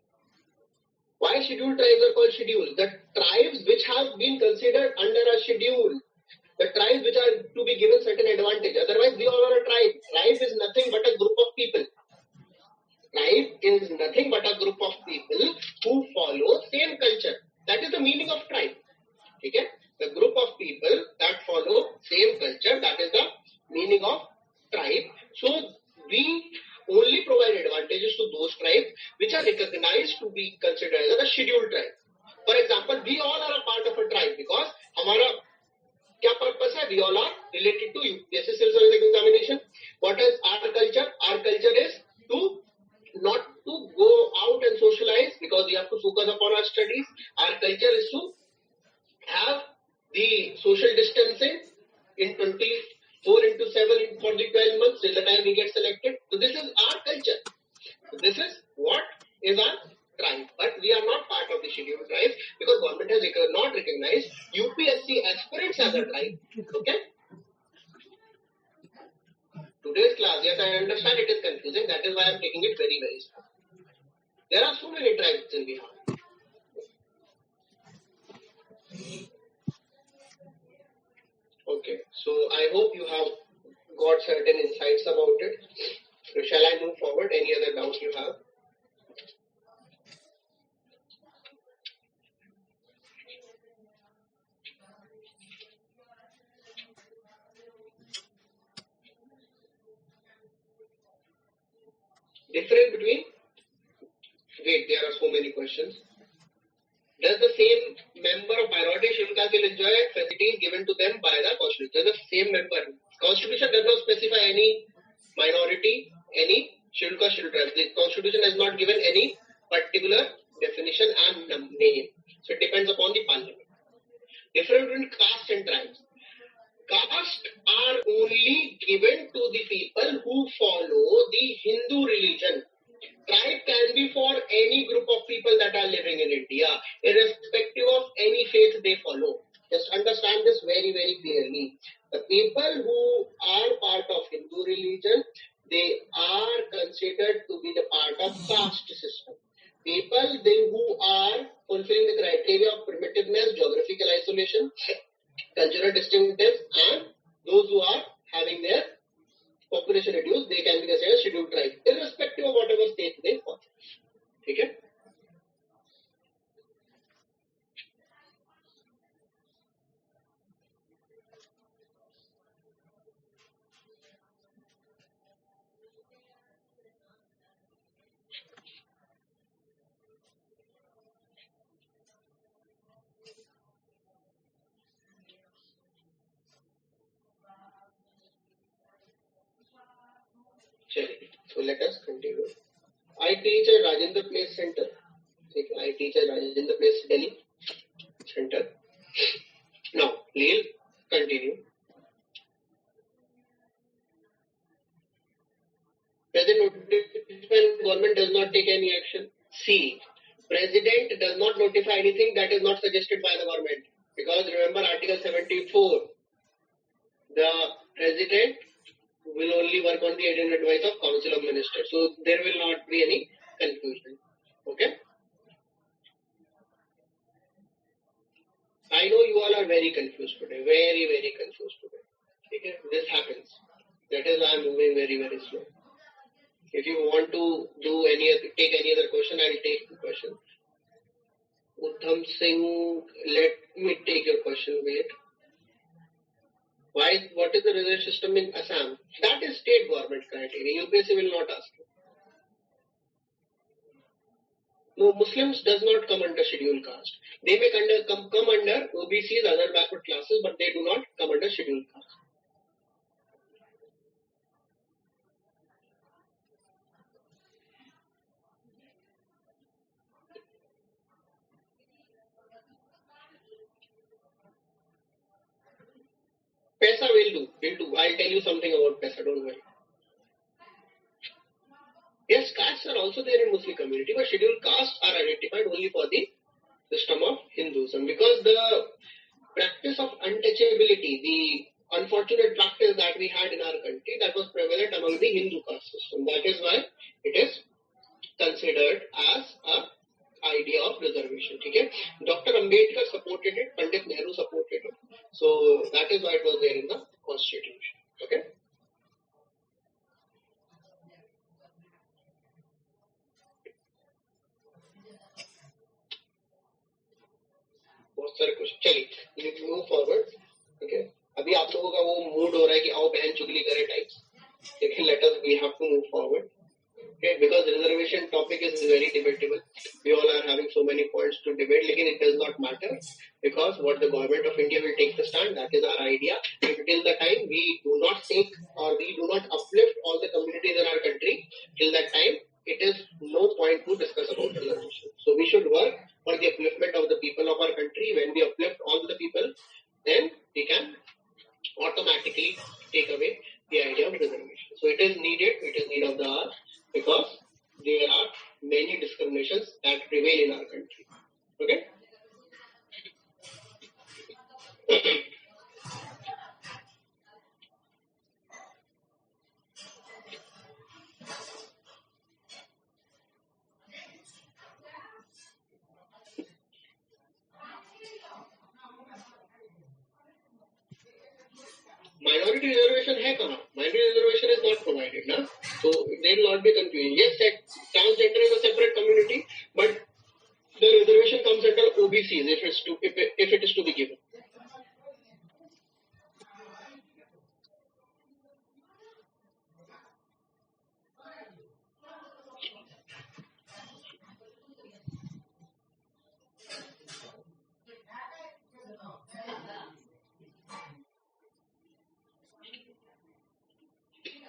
Why scheduled tribes are called schedules? The tribes which have been considered under a schedule. The tribes which are to be given certain advantage. Otherwise, we all are a tribe. Tribe is nothing but a group of people. Tribe is nothing but a group of people who follow same culture. That is the meaning of tribe. Okay? The group of people that follow same culture, that is the meaning of tribe. So we only provide advantages to those tribes which are recognized to be considered as a scheduled tribe. For example, we all are a part of a tribe because हमारा क्या purpose है? We all are related to UPSC civil service examination. What is our culture? Our culture is to not to go out and socialize because we have to focus upon our studies. Our culture is to have the social distancing in 24 into 7 for the 12 months till the time we get selected. So this is our culture. So this is what is our tribe. But we are not part of the scheduled tribes because government has not recognized UPSC aspirants as a tribe. Okay? Today's class, yes, I understand it is confusing. That is why I am taking it very, very slow. There are so many tribes in Bihar. Okay, so I hope you have got certain insights about it. So shall I move forward? Any other doubts you have? Difference between, wait, there are so many questions. Does the same member of minority scheduled caste will enjoy facilities given to them by the Constitution? Does the same member? Constitution does not specify any minority, any scheduled caste, scheduled tribe. The Constitution has not given any particular definition and name. So it depends upon the parliament. Difference between caste and tribes. Caste are only given to the people who follow the Hindu religion. Tribe can be for any group of people that are living in India, irrespective of any faith they follow. Just understand this very, very clearly. The people who are part of Hindu religion, they are considered to be the part of caste system. People who are fulfilling the criteria of primitiveness, geographical isolation, cultural distinctives, and those who are having their population reduced, they can be considered scheduled tribe, irrespective of whatever state they follow. Okay? So let us continue. I teach at Rajendra Place Center. I teach at Rajendra Place Delhi Center. Now, Leel, continue. Present notification, government does not take any action. C. President does not notify anything that is not suggested by the government. Because remember Article 74, the President will only work on the aid and advice of Council of Ministers. So there will not be any confusion. Okay? I know you all are very confused today. Very, very confused today. Okay? This happens. That is why I am moving very, very slow. If you want to take any other question, I will take the question. Uddham Singh, let me take your question. Wait. What is the reserve system in Assam? That is state government criteria. UPSC will not ask you. No, Muslims does not come under scheduled caste. They may come under OBCs, other backward classes, but they do not come under scheduled caste. PESA will do. I'll tell you something about PESA, don't worry. Yes, castes are also there in Muslim community, but scheduled castes are identified only for the system of Hinduism, because the practice of untouchability, the unfortunate practice that we had in our country, that was prevalent among the Hindu caste system. That is why it is considered as a idea of reservation. Okay? Dr. Ambedkar supported it, Pandit Nehru supported it. So that is why it was there in the constitution. Okay? बहुत सारे question, चलिए let's move forward. Okay, अभी आप लोगों का वो mood हो रहा है कि आओ बहन चुगली करे टाइप्स, लेकिन let us we have to move forward. Okay, because reservation topic is very debatable. We all are having so many points to debate, lekin it does not matter, because what the government of India will take the stand, that is our idea. Till the time we do not take or we do not uplift all the communities in our country, till that time it is no point to discuss about reservation. So we should work for the upliftment of the people of our country. When we uplift all the people, then we can automatically take away the idea of reservation. So it is needed, it is need of the hour, because there are many discriminations that prevail in our country. Okay? Minority reservation है कहाँ? Minority reservation is not provided, na? So they will not be confused. Yes, transgender is a separate community, but the reservation comes under OBCs if it is to be given.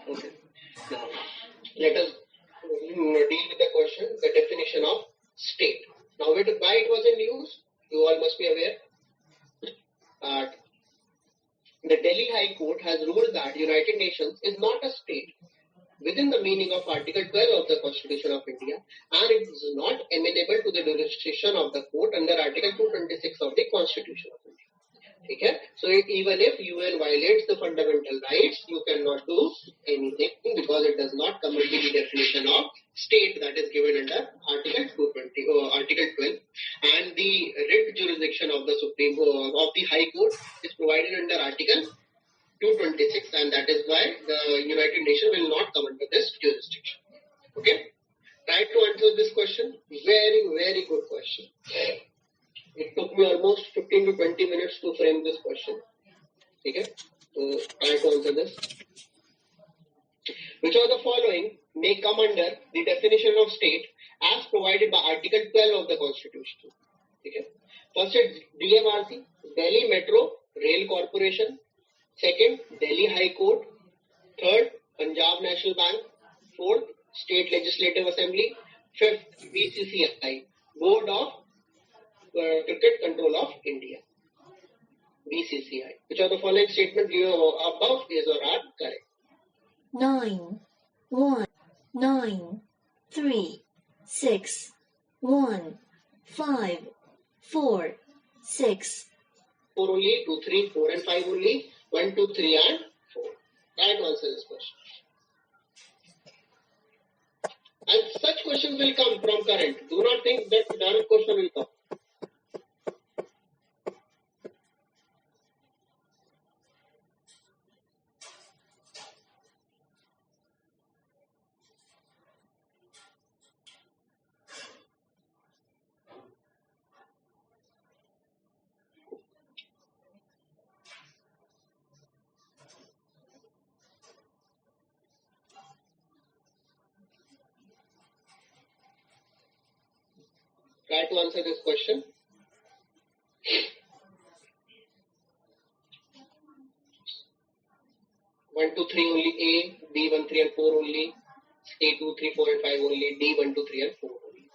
Okay. Now, let us deal with the question, the definition of state. Now, why it was in news? You all must be aware. The Delhi High Court has ruled that United Nations is not a state within the meaning of Article 12 of the Constitution of India, and it is not amenable to the jurisdiction of the court under Article 226 of the Constitution of India. Okay? So even if UN violates the fundamental rights, you cannot do anything, because it does not come into the definition of state that is given under Article 220 or Article 12, and the writ jurisdiction of the Supreme of the High Court is provided under Article 226, and that is why the United Nations will not come under this jurisdiction. Okay? Try to answer this question. Very, very good question. It took me almost 15 to 20 minutes to frame this question. Okay? So try to answer this. Which of the following may come under the definition of state as provided by Article 12 of the Constitution? Okay? First is DMRC, Delhi Metro Rail Corporation. Second, Delhi High Court. Third, Punjab National Bank. Fourth, State Legislative Assembly. Fifth, BCCI, Board of Cricket Control of India. BCCI. Which of the following statements given above is or are correct? 9, 1, 9, 3, 6, 1, 5, 4, 6. 4 only, 2, 3, 4 and 5 only, 1, 2, 3 and 4. Try to answer this question. And such questions will come from current. Do not think that direct question will come. Try to answer this question. One, two, three only A, B, 1, 3 and 4 only, A, 2, 3, 4 and 5 only, D, 1, 2, 3 and 4 only.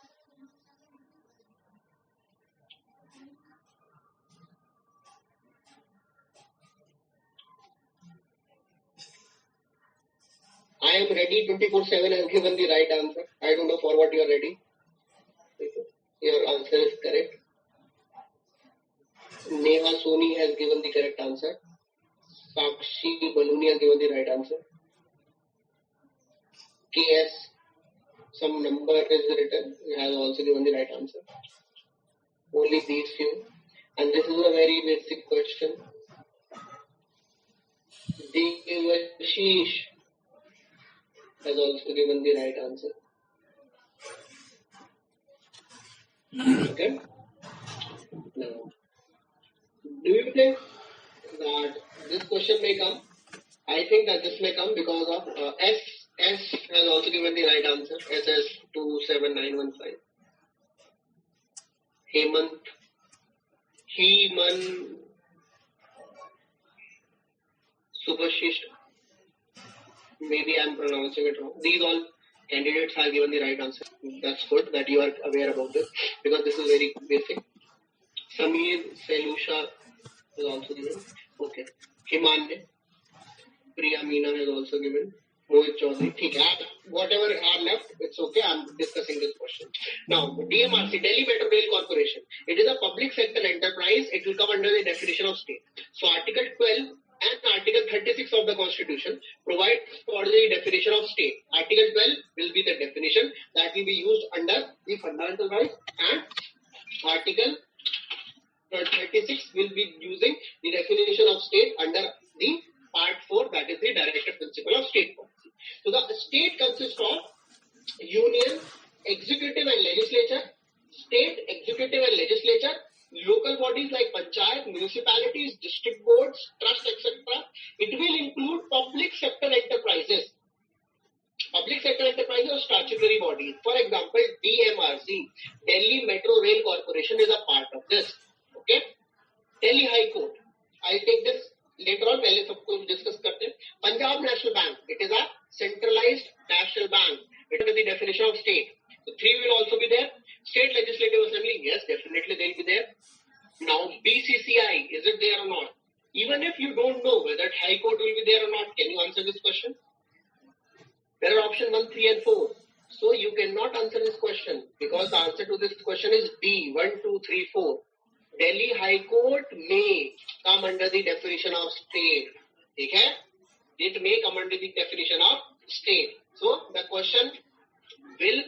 I am ready 24/7. I have given the right answer. I don't know for what you are ready. Your answer is correct. Neha Soni has given the correct answer. Sakshi Baluni has given the right answer. KS, some number is written, has also given the right answer. Only these few. And this is a very basic question. Devashish has also given the right answer. Okay? Now, do you think that this question may come? I think that this may come because of S has also given the right answer. SS27915. Heman Subhashish. Maybe I'm pronouncing it wrong. These all candidates have given the right answer. That's good that you are aware about this because this is very basic. Sameer Selusha is also given. Okay. Himanye. Priya Meena has also given. Mohit Chaudhary. Whatever are left, it's okay. I'm discussing this question. Now, DMRC, Delhi Metro Rail Corporation. It is a public sector enterprise. It will come under the definition of state. So, Article 12 and Article 36 of the Constitution provides for the definition of state. Article 12 will be the definition that will be used under the fundamental rights, and Article 36 will be using the definition of state under the Part 4, that is the directive principle of state policy. So the state consists of union, executive and legislature, state, executive and legislature, local bodies like panchayat, municipalities, district boards, trust, etc. It will include public sector enterprises. Public sector enterprises or statutory bodies. For example, DMRC, Delhi Metro Rail Corporation, is a part of this. Okay? Delhi High Court. I'll take this later on. पहले सब कुछ discuss करते हैं. Punjab National Bank. It is a centralized national bank. It is the definition of state. So 3 will also be there. State Legislative Assembly. Yes, definitely they will be there. Now BCCI. Is it there or not? Even if you don't know whether High Court will be there or not, can you answer this question? There are option 1, 3 and 4. So you cannot answer this question because the answer to this question is D. 1, 2, 3, 4. Delhi High Court may come under the definition of state. Okay? It may come under the definition of state. So the question will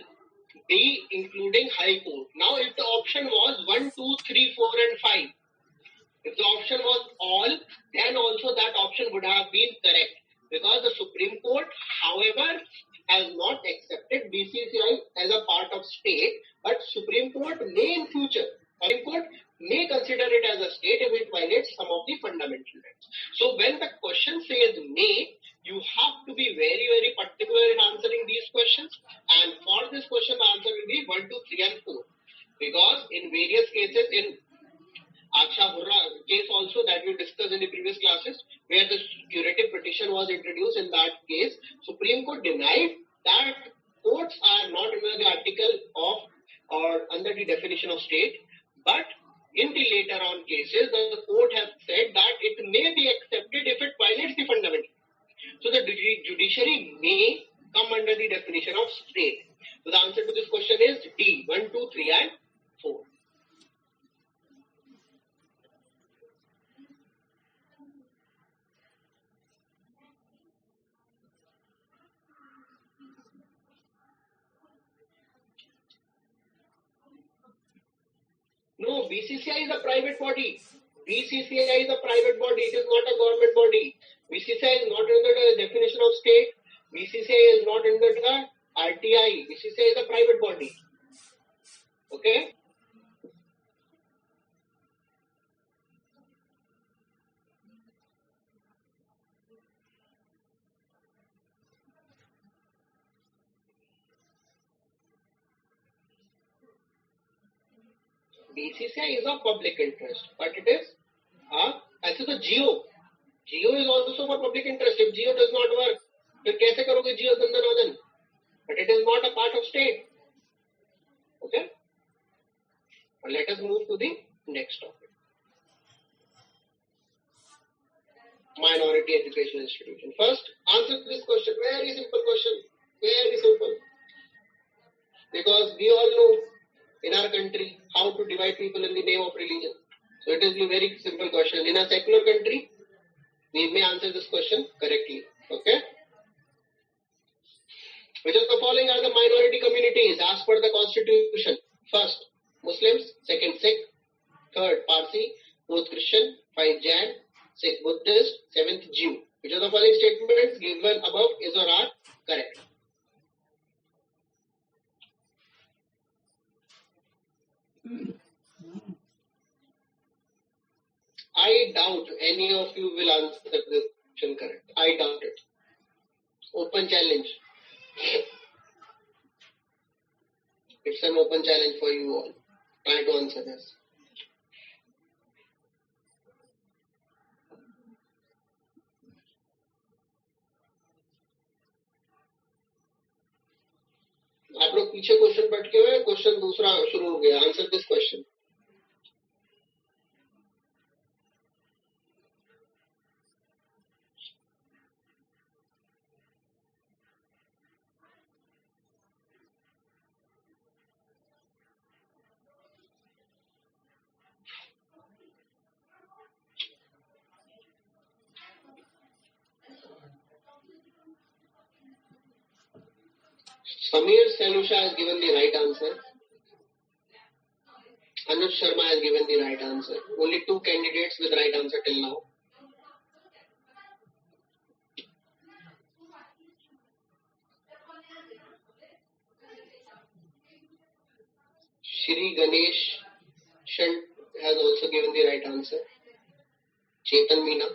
be including High Court. Now if the option was 1, 2, 3, 4 and 5. If the option was all, then also that option would have been correct. Because the Supreme Court, however, has not accepted BCCI as a part of state, but Supreme Court may in future, Supreme Court may consider it as a state if it violates some of the fundamental rights. So when the question says may, you have to be very, very particular in answering these questions. And for this question, the answer will be 1, 2, 3 and 4. Because in various cases, in Aksha Hurra case also that we discussed in the previous classes, where the curative petition was introduced, in that case, Supreme Court denied that courts are not under the article of or under the definition of state, but in the later on cases, the court has said that it may be accepted if it violates the fundamental. So the judiciary may come under the definition of state. So the answer to this question is D. 1, 2, 3 and 4. No, BCCI is a private body. BCCI is a private body. It is not a government body. BCCI is not under the definition of state. BCCI is not under the RTI. BCCI is a private body. Okay? BCCI is of public interest, but it is ऐसे तो Jio is also for public interest. If Jio does not work, फिर कैसे करोगे Jio Gandhanadan? But it is not a part of state. Okay? But let us move to the next topic. Minority Education Institution. First, answer this question. Very simple question. Very simple. Because we all know in our country how to divide people in the name of religion. So it is a very simple question. In a secular country, we may answer this question correctly. Okay. Which of the following are the minority communities as per the constitution? First, Muslims. Second, Sikh. Third, Parsi. Fourth, Christian. 5, Jain. 6, Buddhist. 7th, Jew. Which of the following statements given above is or are correct? I doubt any of you will answer the question correct. I doubt it. Open challenge. It's an open challenge for you all. Try to answer this. आप लोग पीछे question पढ़ के हुए question दूसरा शुरू हो गया answer this question Samir Selusha has given the right answer. Anuj Sharma has given the right answer. Only 2 candidates with right answer till now. Shri Ganesh Shant has also given the right answer. Chetan Meena,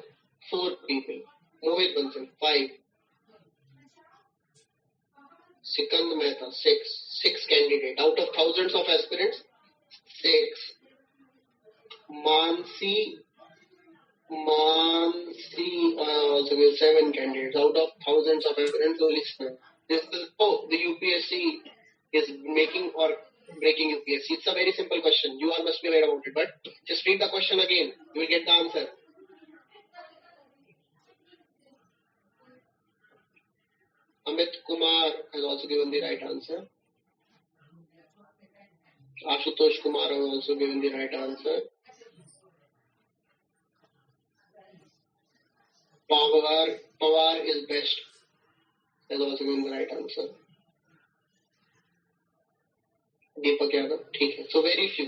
4 people. Mohit Bansal, 5. Sikand Mehta, 6 candidates. Out of thousands of aspirants, 6. Mansi also gives 7 candidates. Out of thousands of aspirants, only 7. This is how the UPSC is making or breaking UPSC. It's a very simple question. You all must be aware about it. But just read the question again. You will get the answer. Amit Kumar has also given the right answer. Ashutosh Kumar has also given the right answer. Pawar is best has also given the right answer. Deepak Yadav, okay. So very few.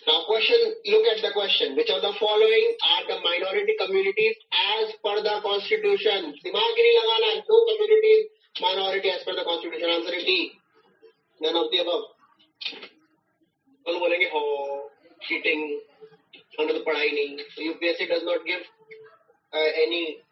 Now question, look at the question. Which of the following are the minority communities as per the constitution? दिमाग नहीं लगाना है. No communities minority as per the constitution. Answer is D. None of the above. कल बोलेंगे हो cheating हमने तो पढ़ाई नहीं. So UPSC does not give any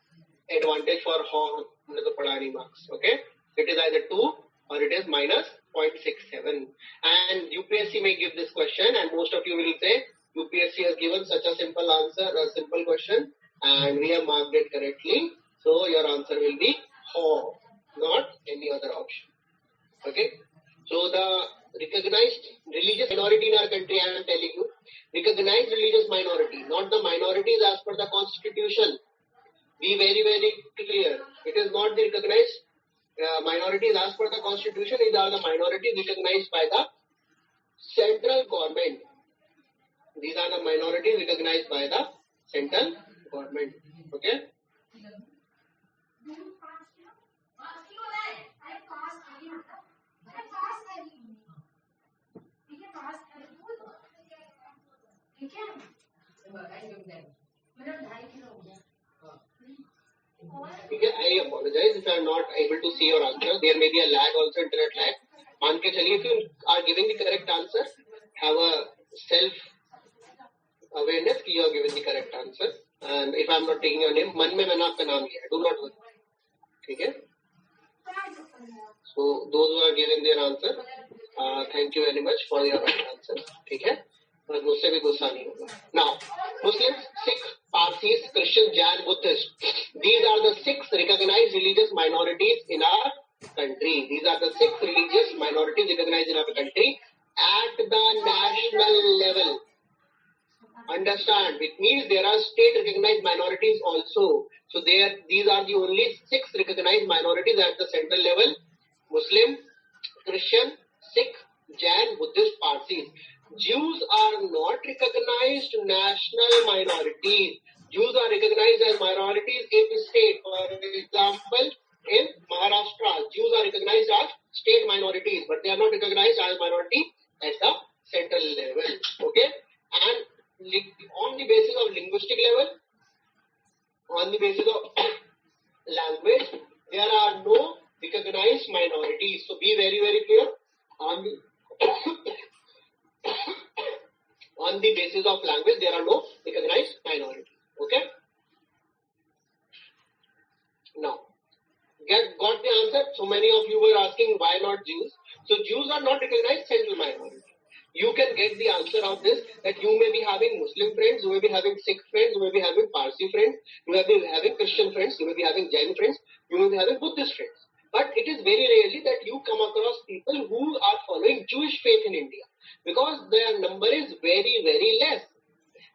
advantage for हो हमने तो पढ़ा नहीं marks. Okay. It is either 2 or it is minus 0.67. And UPSC may give this question and most of you will say UPSC has given such a simple answer, a simple question and we have marked it correctly. So your answer will be ho, not any other option. Okay. So the recognized religious minority in our country, I am telling you, recognized religious minority, not the minorities as per the constitution. Be very, very clear. It is not the recognized minorities as per the constitution. These are the minorities recognized by the central government. These are the minorities recognized by the central government. Okay. Okay, I apologize if I am not able to see your answer. There may be a lag also, internet lag. मान के चलिए, if you are giving the correct answer, have a self-awareness कि you are giving the correct answer. And if I am not taking your name, मन में मैंने आपका नाम लिया. Do not worry. ठीक है? So those who are giving their answer, thank you very much for your right answer. ठीक है? और मुझसे भी गुस्सा नहीं होगा. Now, Muslims, Sikh, Parsis, Christian, Jain, Buddhist. These are the 6 recognized religious minorities in our country. These are the 6 religious minorities recognized in our country at the national level. Understand? It means there are state recognized minorities also. So these are the only 6 recognized minorities at the central level. Muslim, Christian, Sikh, Jain, Buddhist, Parsis. Jews are not recognized national minorities. Jews are recognized as minorities in the state. For example, in Maharashtra, Jews are recognized as state minorities, but they are not recognized as minority at the central level. Okay? And on the basis of linguistic level, on the basis of language, there are no recognized minorities. So be very, very clear. On the on the basis of language, there are no recognized minorities. Okay? Now, got the answer? So many of you were asking why not Jews. So Jews are not recognized central minority. You can get the answer of this, that you may be having Muslim friends, you may be having Sikh friends, you may be having Parsi friends, you may be having Christian friends, you may be having Jain friends, you may be having Buddhist friends. But it is very rarely that you come across people who are following Jewish faith in India, because their number is very, very less.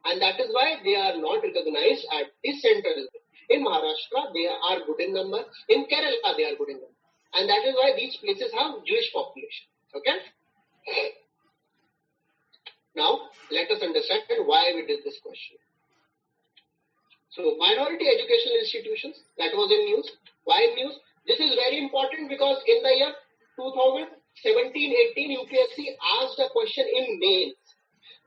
And that is why they are not recognized at the central level. In Maharashtra, they are good in number. In Kerala, they are good in number. And that is why these places have Jewish population. Okay? Now, let us understand why we did this question. So, minority educational institutions, that was in news. Why in news? This is very important because in the year 2017-18, UPSC asked a question in mains.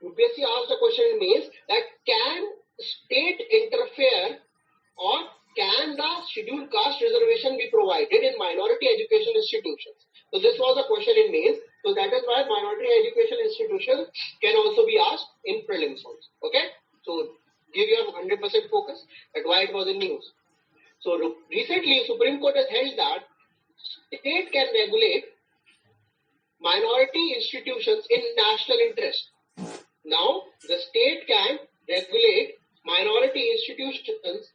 UPSC asked a question in mains that can state interfere or can the scheduled caste reservation be provided in minority education institutions? So this was a question in mains. So that is why minority education institutions can also be asked in prelims also. Okay? So give your 100% focus at why it was in news. So recently Supreme Court has held that state can regulate minority institutions in national interest. Now the state can regulate minority institutions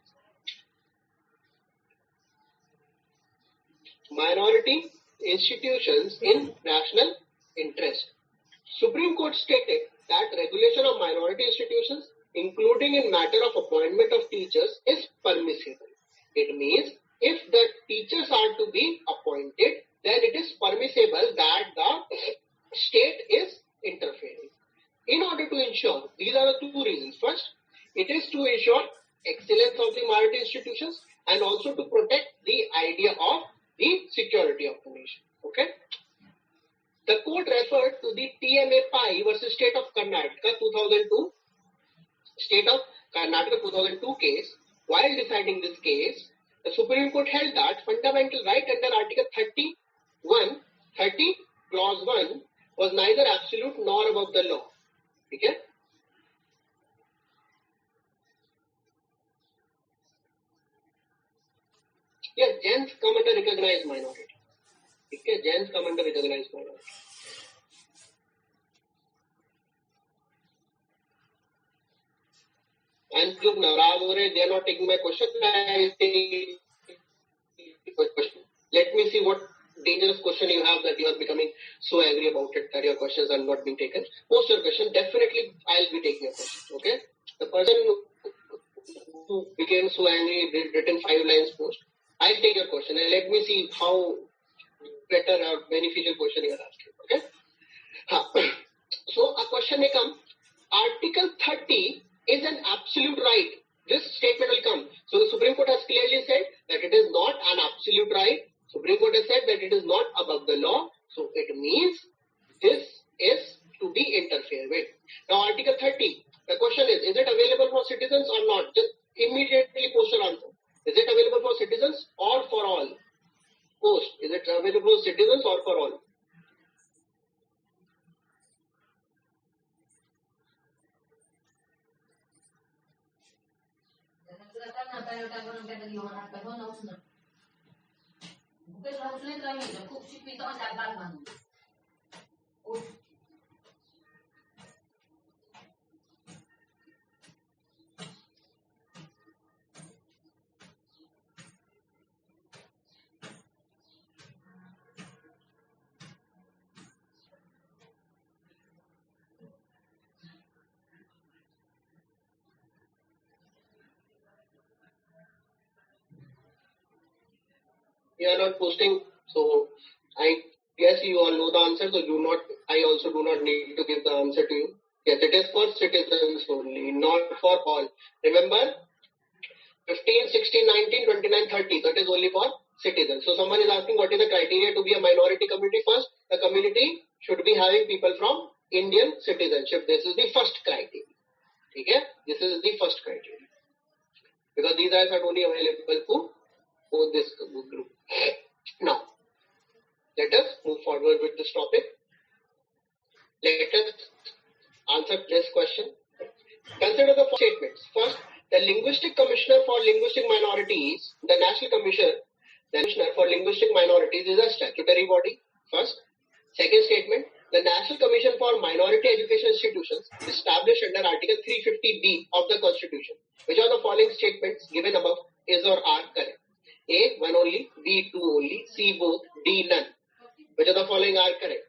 in national interest. Supreme Court stated that regulation of minority institutions, including in matter of appointment of teachers, is permissible. It means if the teachers are to be appointed, then it is permissible that the state is interfering. In order to ensure, these are the two reasons. First, it is to ensure excellence of the minority institutions and also to protect the idea of the security of the nation. Okay? The court referred to the TMA Pai versus State of Karnataka 2002 case. While deciding this case, the Supreme Court held that fundamental right under Article 30 Clause 1 was neither absolute nor above the law. Okay? Yes, Jains come under recognized minority. Okay, Jains come under recognized minority. And look, Navraj, they are not taking my question. I take question. Let me see what dangerous question you have that you are becoming so angry about it that your questions are not being taken. Post your question. Definitely, I'll be taking your question. Okay? The person who became so angry written 5 lines post. I'll take your question and let me see how better or beneficial question you are asking. Okay? So a question may come. Article 30 is an absolute right. This statement will come. So the Supreme Court has clearly said that it is not an absolute right. Supreme Court has said that it is not above the law. So it means this is to be interfered with. Now Article 30. The question is it available for citizens or not? Just immediately post your answer. Is it available for citizens or for all? Post. Is it available for citizens or for all? You are not posting, so I guess you all know the answer, so do not I also do not need to give the answer to you. Yes, it is for citizens only, not for all. Remember, 15, 16, 19, 29, 30. So it is only for citizens. So someone is asking what is the criteria to be a minority community first. The community should be having people from Indian citizenship. This is the first criteria. Okay? This is the first criteria. Because these are not only available for this group. Now, let us move forward with this topic. Let us answer this question. Consider the statements. First, the Linguistic Commissioner for Linguistic Minorities, the National Commissioner for Linguistic Minorities is a statutory body. First. Second statement, the National Commission for Minority Education Institutions established under Article 350B of the Constitution. Which of the following statements given above is or are correct? A, one only, B, two only, C, both, D, none. Which of the following are correct?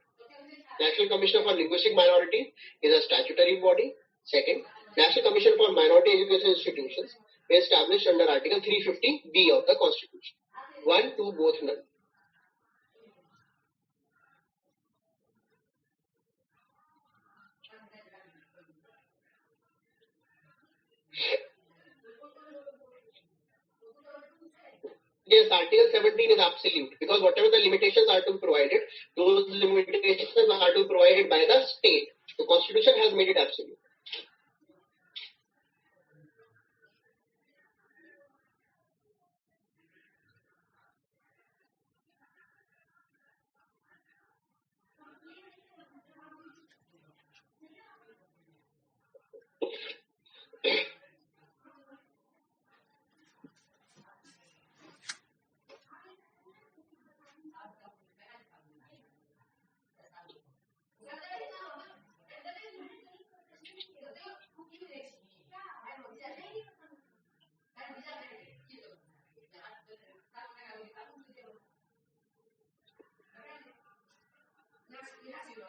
National Commission for Linguistic Minorities is a statutory body. Second, National Commission for Minority Education Institutions is established under Article 350B of the Constitution. One, two, both, none. Yes, Article 17 is absolute because whatever the limitations are to be provided, those limitations are to be provided by the state. The Constitution has made it absolute.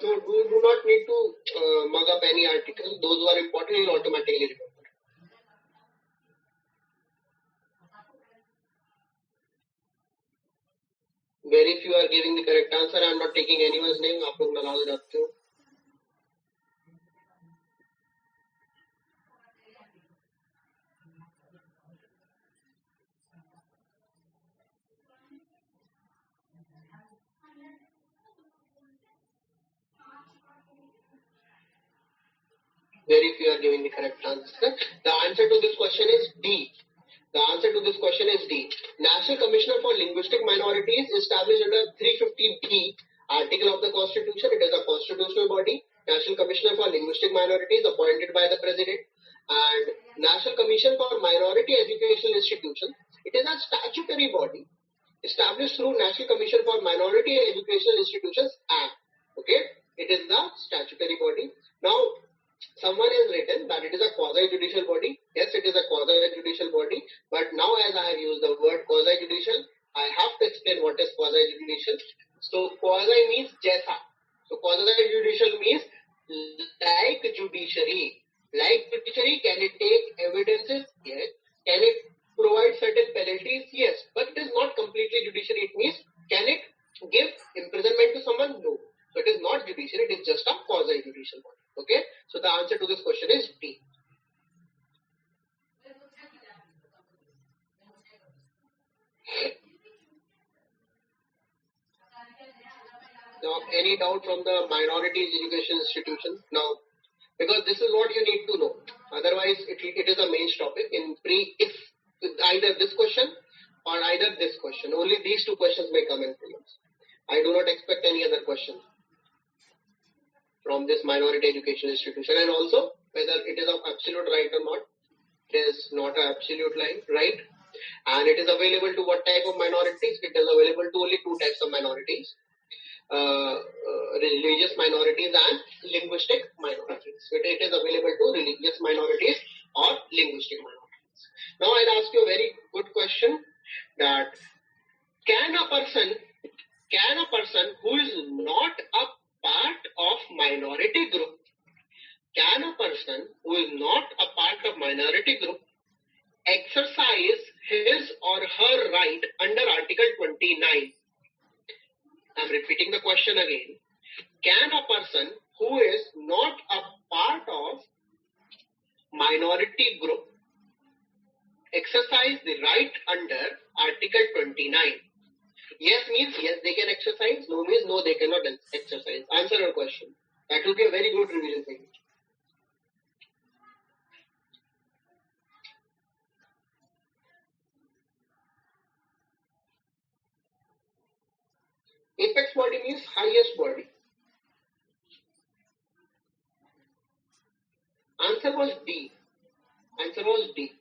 So do not need to mug up any article. Those who are important will automatically remember. Very few are giving the correct answer. I am not taking anyone's name. आप लोग नाराज रहते हो. Very few are giving the correct answer. The answer to this question is D. The answer to this question is D. National Commissioner for Linguistic Minorities established under 350B article of the Constitution. It is a constitutional body. National Commissioner for Linguistic Minorities appointed by the President. And National Commission for Minority Educational Institutions. It is a statutory body established through National Commission for Minority Educational Institutions Act. Okay? It is the statutory body. Now, someone has written that it is a quasi-judicial body. Yes, it is a quasi-judicial body. But now as I have used the word quasi-judicial, I have to explain what is quasi-judicial. So quasi means jaisa. So quasi-judicial means like judiciary. Like judiciary, can it take evidences? Yes. Can it provide certain penalties? Yes. But it is not completely judiciary. It means, can it give imprisonment to someone? No. So it is not judiciary. It is just a quasi-judicial body. Okay, so the answer to this question is D. Now, any doubt from the minorities education institution? Now, because this is what you need to know. Otherwise, it is a main topic in if either this question or either this question. Only these two questions may come in prelims. I do not expect any other question from this minority education institution, and also whether it is of absolute right or not. It is not an absolute right, and it is available to what type of minorities? It is available to only two types of minorities, religious minorities and linguistic minorities. It is available to religious minorities or linguistic minorities. Now I'll ask you a very good question, that can a person who is not a part of minority group, can a person who is not a part of minority group exercise his or her right under Article 29? I'm repeating the question again. Can a person who is not a part of minority group exercise the right under Article 29? Yes means yes, they can exercise. No means no, they cannot exercise. Answer your question. That will be a very good revision for you. Apex body means highest body. Answer was D. Answer was D.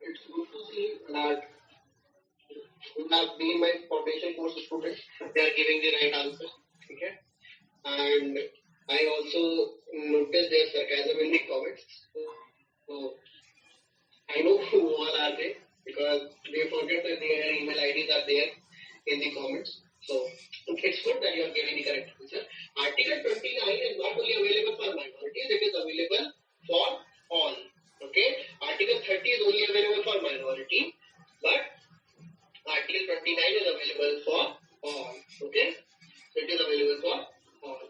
It's good to see that who have been my foundation course students, they are giving the right answer. Okay. And I also noticed their sarcasm in the comments. So I know who all are they because they forget that their email IDs are there in the comments. So it's good that you are giving the correct answer. Article 29 is not only available for minorities, it is available for all. Okay. Article 30 is only available for minority, but Article 29 is available for all. Okay. So it is available for all.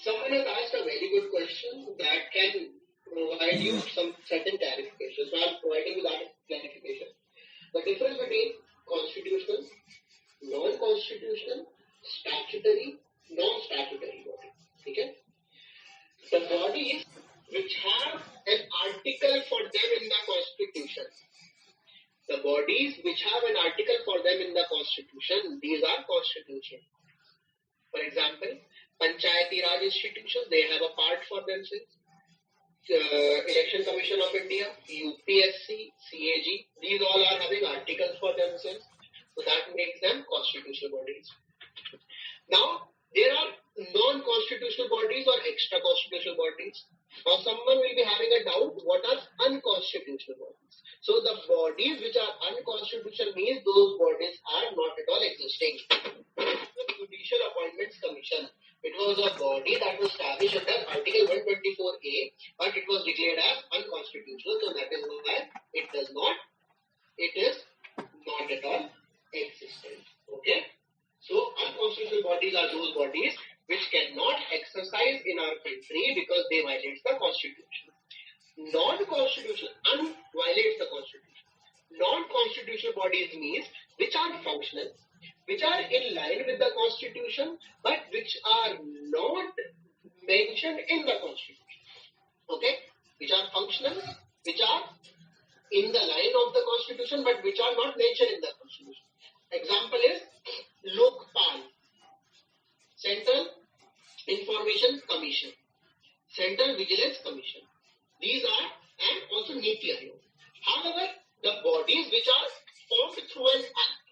Someone has asked a very good question that can provide you some certain clarification. So I'm providing you that clarification. The difference between constitutional, non-constitutional, statutory, non-statutory body. Okay? The bodies which have an article for them in the Constitution. The bodies which have an article for them in the Constitution, these are constitutional. For example, Panchayati Raj institutions, they have a part for themselves. Election Commission of India, UPSC, CAG, these all are having articles for themselves. So that makes them constitutional bodies. Now, there are non-constitutional bodies or extra-constitutional bodies. Now, someone will be having a doubt, what are unconstitutional bodies? So, the bodies which are unconstitutional means those bodies are not at all existing. The Judicial Appointments Commission, it was a body that was established under Article 124A, but it was declared as unconstitutional. So, that is why it is not at all existent. Okay? So, unconstitutional bodies are those bodies which cannot exercise in our country because they violate the Constitution. Non-constitutional, violates the Constitution. Non-constitutional bodies means which are functional, which are in line with the Constitution, but which are not mentioned in the Constitution. Okay? Which are functional, which are in the line of the Constitution, but which are not mentioned in the Constitution. Example is Lokpal, Central Information Commission, Central Vigilance Commission. These are, and also Niti Aayog. However, the bodies which are formed through an act,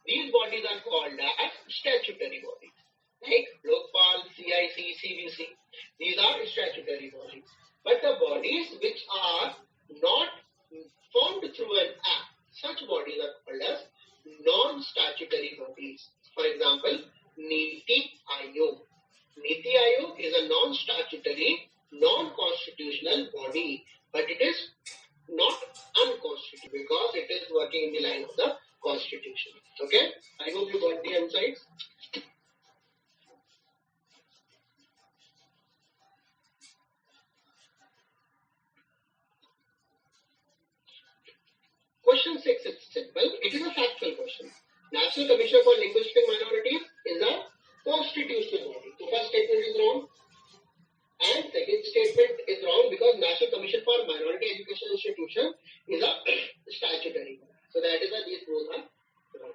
these bodies are called as statutory bodies. Like Lokpal, CIC, CVC, these are statutory bodies. But the bodies which are not formed through an act, such bodies are called as non-statutory bodies. For example, Niti Aayog. Niti Aayog is a non-statutory, non-constitutional body, but it is not unconstitutional because it is working in the line of the Constitution. Okay? I hope you got the insights. Question 6 is simple. It is a factual question. National Commission for Linguistic Minorities is a constitutional body. So first statement is wrong. And second statement is wrong because National Commission for Minority Education Institution is a statutory body. So that is why these both are wrong.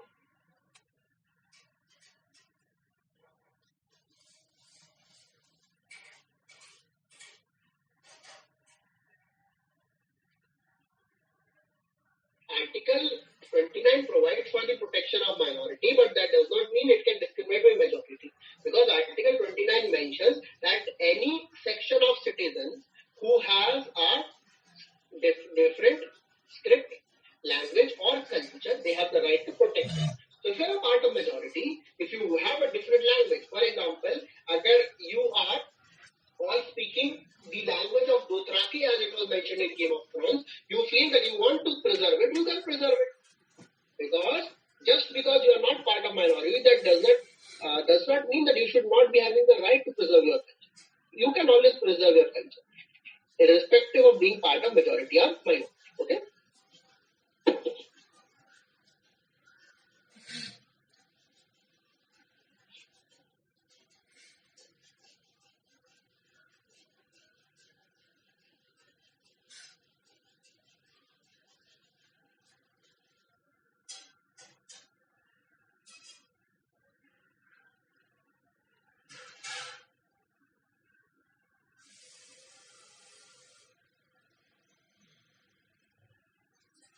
Article 29 provides for the protection of minority, but that does not mean it can discriminate right to protect it. So if you are a part of majority, if you have a different language, for example, agar you are all speaking the language of Dothraki as it was mentioned in Game of Thrones, you feel that you want to preserve it, you can preserve it. Just because you are not part of minority, that does not mean that you should not be having the right to preserve your culture. You can always preserve your culture, irrespective of being part of majority or minority. Okay?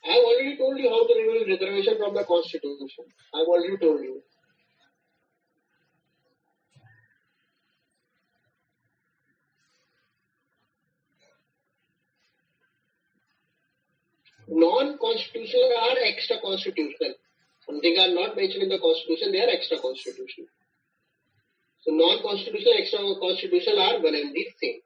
I've already told you how to remove reservation from the constitution. I've already told you. Non-constitutional are extra-constitutional. Something are not mentioned in the constitution, they are extra-constitutional. So non-constitutional, extra-constitutional are one and the same.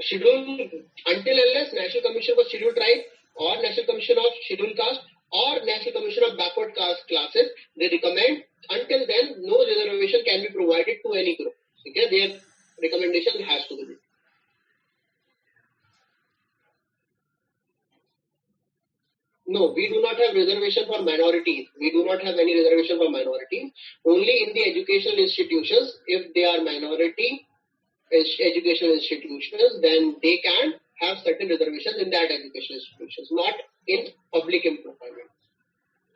Schedule until unless National Commission for Scheduled Tribe or National Commission of Scheduled Caste or National Commission of Backward Caste classes, they recommend until then no reservation can be provided to any group. Okay, their recommendation has to be. No, we do not have reservation for minorities. We do not have any reservation for minorities. Only in the educational institutions, if they are minority educational institutions, then they can have certain reservations in that educational institutions, not in public employment.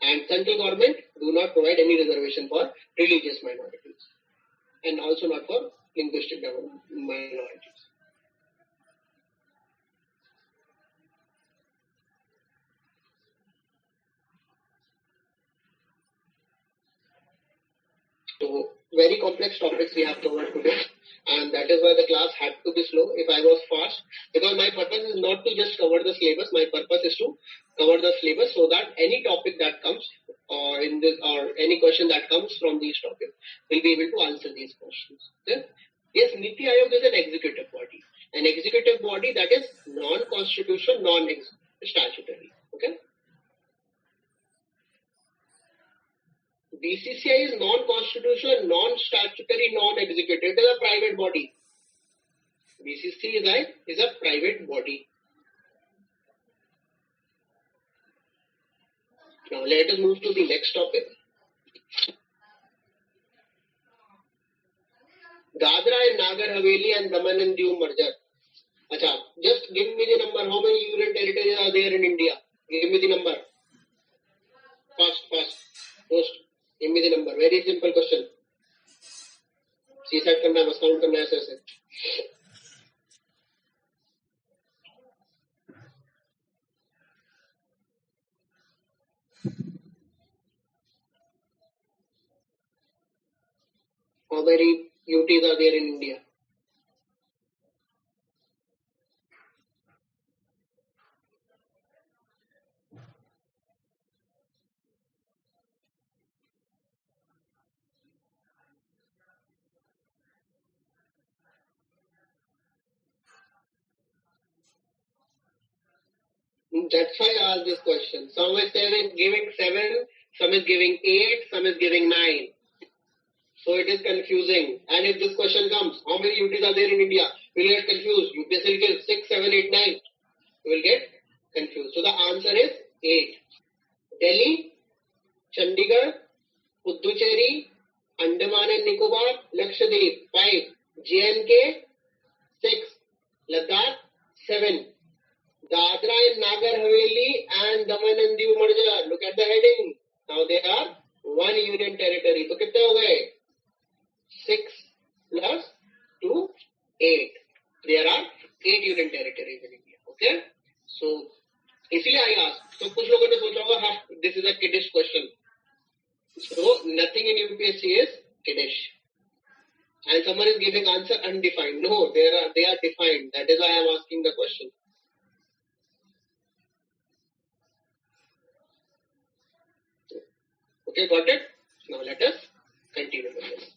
And central government do not provide any reservation for religious minorities, and also not for linguistic minorities. So very complex topics we have covered today, and that is why the class had to be slow if I was fast, because my purpose is not to just cover the syllabus. My purpose is to cover the syllabus so that any topic that comes in this or any question that comes from these topics will be able to answer these questions. Okay? Yes, Niti Aayog is an executive body that is non-constitutional, non-statutory. Okay. BCCI is non-constitutional, non-statutory, non-executive. It is a private body. BCCI is a private body. Now let us move to the next topic. Dadra and Nagar Haveli and Daman and Diu merger. Acha, just give me the number. How many union territories are there in India? Give me the number. Fast. Post. Give me the number. Very simple question. CSAT करना है, बस count करना है ऐसे. How many UTs are there in India? That's why I asked this question. Some is giving 7, some is giving 8, some is giving 9. So it is confusing. And if this question comes, how many UTs are there in India? You will get confused. UPSC will get 6, 7, 8, 9. You will get confused. So the answer is 8. Delhi, Chandigarh, Puducherry, Andaman and Nicobar, Lakshadweep, 5. J&K, 6. Ladakh, 7. Dadra and Nagar Haveli and Daman and Diu merger. Look at the heading. Now they are one union territory. So कितने हो गए? 6 plus 2, 8. There are 8 union territories in India. Okay? So इसलिए I asked. So कुछ लोगों ने सोचा होगा, हाँ, this is a kiddish question. So nothing in UPSC is kiddish. And someone is giving answer undefined. No, they are defined. That is why I am asking the question. Okay, got it? Now let us continue with this.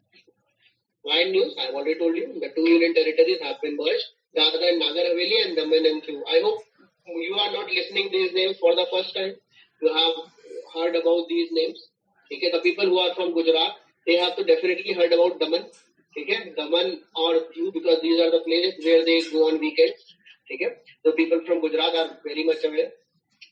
Why news? I have already told you. The two union territories have been merged. Dadra and Nagar Haveli and Daman and Diu. I hope you are not listening these names for the first time. You have heard about these names. Okay, the people who are from Gujarat, they have to definitely heard about Daman. Okay, Daman or Diu, because these are the places where they go on weekends. Okay, the people from Gujarat are very much aware.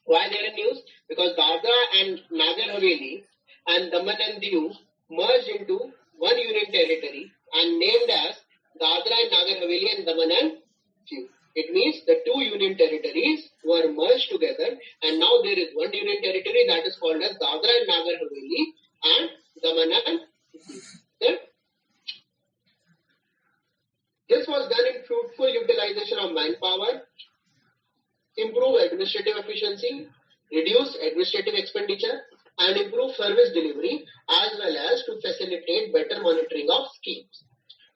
Why they are in news? Because Dadra and Nagar Haveli and Daman and Diu merged into one union territory and named as Dadra and Nagar Haveli and Daman and Diu. It means the two union territories were merged together and now there is one union territory that is called as Dadra and Nagar Haveli and Daman and Diu. Okay? This was done in fruitful utilization of manpower, improve administrative efficiency, reduce administrative expenditure, and improve service delivery, as well as to facilitate better monitoring of schemes.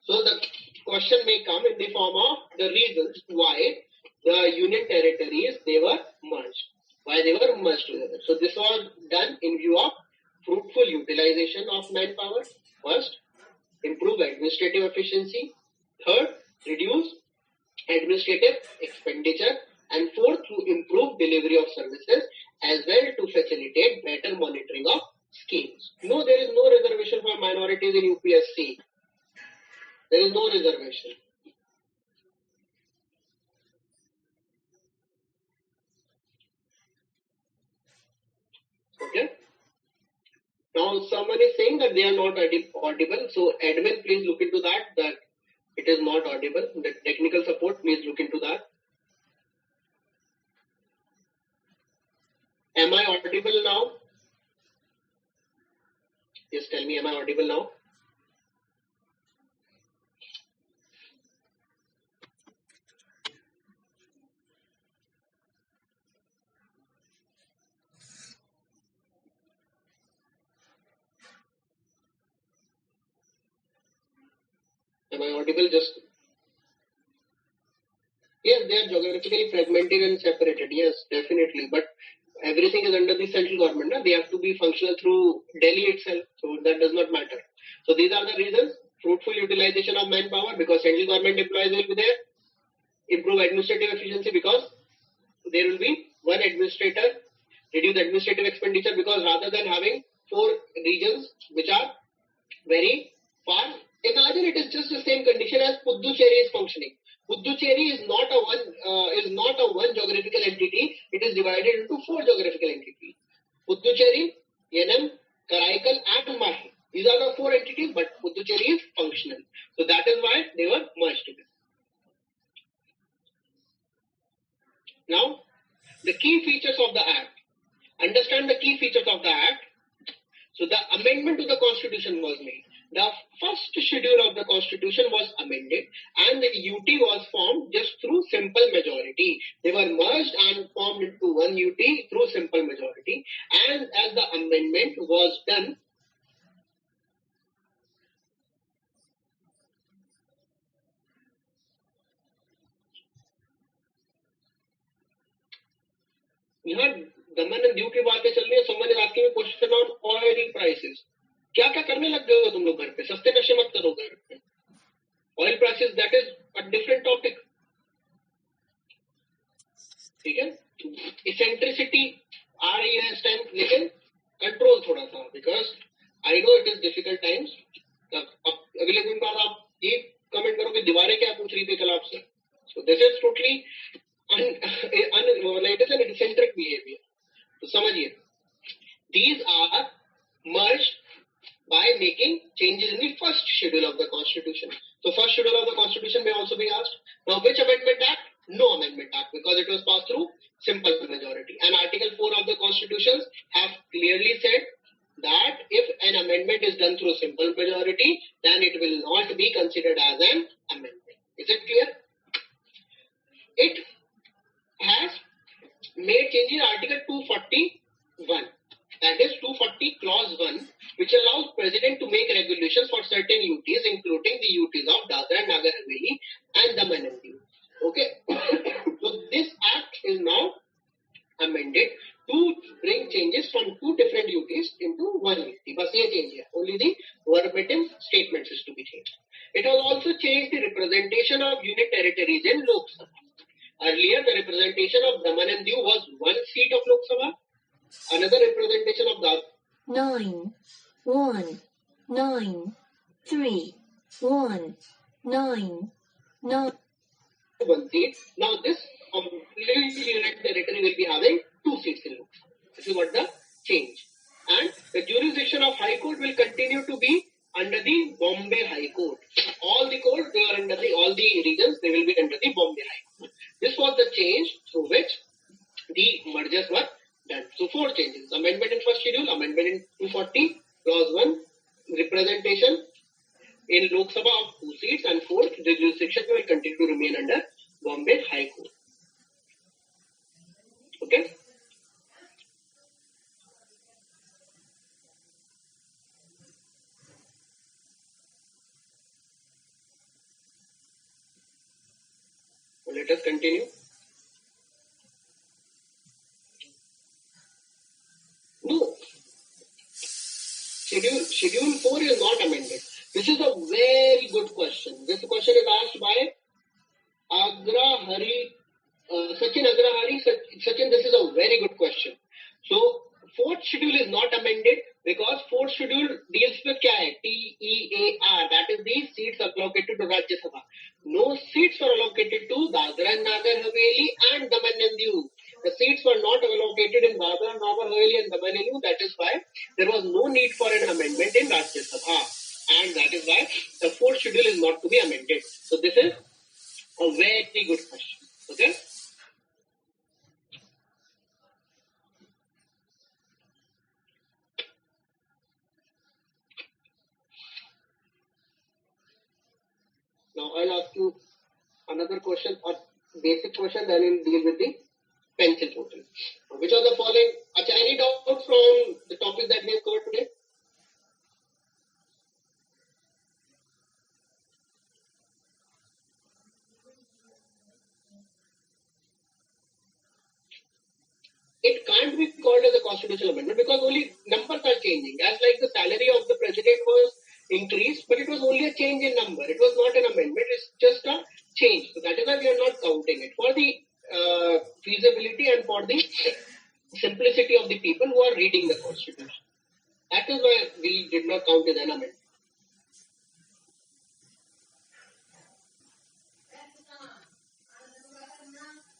So the question may come in the form of the reasons why the union territories, they were merged. Why they were merged together. So this was done in view of fruitful utilization of manpower. First, improve administrative efficiency. Third, reduce administrative expenditure. And fourth, to improve delivery of services as well to facilitate better monitoring of schemes. No, there is no reservation for minorities in UPSC. There is no reservation. Okay. Now someone is saying that they are not audible. So admin, please look into that it is not audible. The technical support, please look into that. Am I audible now? Yes, tell me, am I audible now? Am I audible? Yes, they are geographically fragmented and separated. Yes, definitely. But everything is under the central government. They have to be functional through Delhi itself. So that does not matter. So these are the reasons. Fruitful utilization of manpower because central government employees will be there. Improve administrative efficiency because there will be one administrator. Reduce administrative expenditure because rather than having 4 regions which are very far, imagine it is just the same condition as Puducherry is functioning. Puducherry is not a one geographical entity. It is divided into 4 geographical entities. Puducherry, Yanam, Karaikal, and Mahi. These are the 4 entities, but Puducherry is functional. So that is why they were merged together. Now, the key features of the Act. Understand the key features of the Act. So the amendment to the Constitution was made. The first schedule of the Constitution was amended and the UT was formed just through simple majority. They were merged and formed into one UT through simple majority. And as the amendment was done, यहाँ दमन and Diu की बातें चल रही है. Someone is asking a question on oil prices. क्या क्या करने लग गए हो तुम लोग घर पे? सस्ते नशे मत करो घर पे. Oil prices, that is a different topic. ठीक है? Eccentricity आ रही है इस टाइम, लेकिन कंट्रोल थोड़ा सा, because I know it is difficult times. अब अगले दिन बाद आप ये कमेंट करो कि दीवारें क्या पूछ रही थी कल आपसे. So this is totally it is an eccentric behavior. तो समझिए, these are merged by making changes in the first schedule of the Constitution. So first schedule of the Constitution may also be asked. Now which Amendment Act? No Amendment Act because it was passed through simple majority. And Article 4 of the Constitution have clearly said that if an amendment is done through simple majority, then it will not be considered as an amendment. Is it clear? It has made change in Article 241. That is 240 Clause 1 which allows President to make regulations for certain UTs, including the UTs of Dadra and Nagar Haveli and Daman and Diu. Okay, so this act is now amended to bring changes from two different UTs into one UT. Bas ye change hai. Only the verbatim statements is to be changed. It has also changed the representation of unit territories in Lok Sabha. Earlier, the representation of Daman and Diu was one seat of Lok Sabha. Another representation of Dadra. 9, 1, 9, 3, 1, 9, 9. One seat. Now this completely unit territory will be having two seats in Lok Sabha. This is what the change. And the jurisdiction of High Court will continue to be under the Bombay High Court. All the courts, they are under all the regions, they will be under the Bombay High Court. This was the change through which the mergers were done. So 4 changes. Amendment in first schedule, amendment in 240, clause 1, representation in Lok Sabha of 2 seats, and 4th, the jurisdiction will continue to remain under Bombay High Court. Okay? Let us continue. No. Schedule 4 is not amended. This is a very good question. This question is asked by Sachin Agrahari. Sachin, this is a very good question. So, 4th schedule is not amended because 4th schedule deals with kya hai? TEAR, that is the seats allocated to Rajya Sabha. No seats were allocated to Dadra and Nagar Haveli and Daman and Diu. The seats were not allocated in Dadra and Nagar Haveli and Daman and Diu. That is why there was no need for an amendment in Rajya Sabha. And that is why the 4th schedule is not to be amended. So this is a very good question. Okay? Now I'll ask you another question, or basic question, then we'll deal with the pencil portal. Which of the following? Any doubts from the topic that we have covered today? It can't be called as a constitutional amendment because only numbers are changing. As like the salary of the president was increased, but it was only a change in number. It was not an amendment. It's just a change. So that is why we are not counting it. For the feasibility and for the simplicity of the people who are reading the constitution. That is why we did not count as an amendment.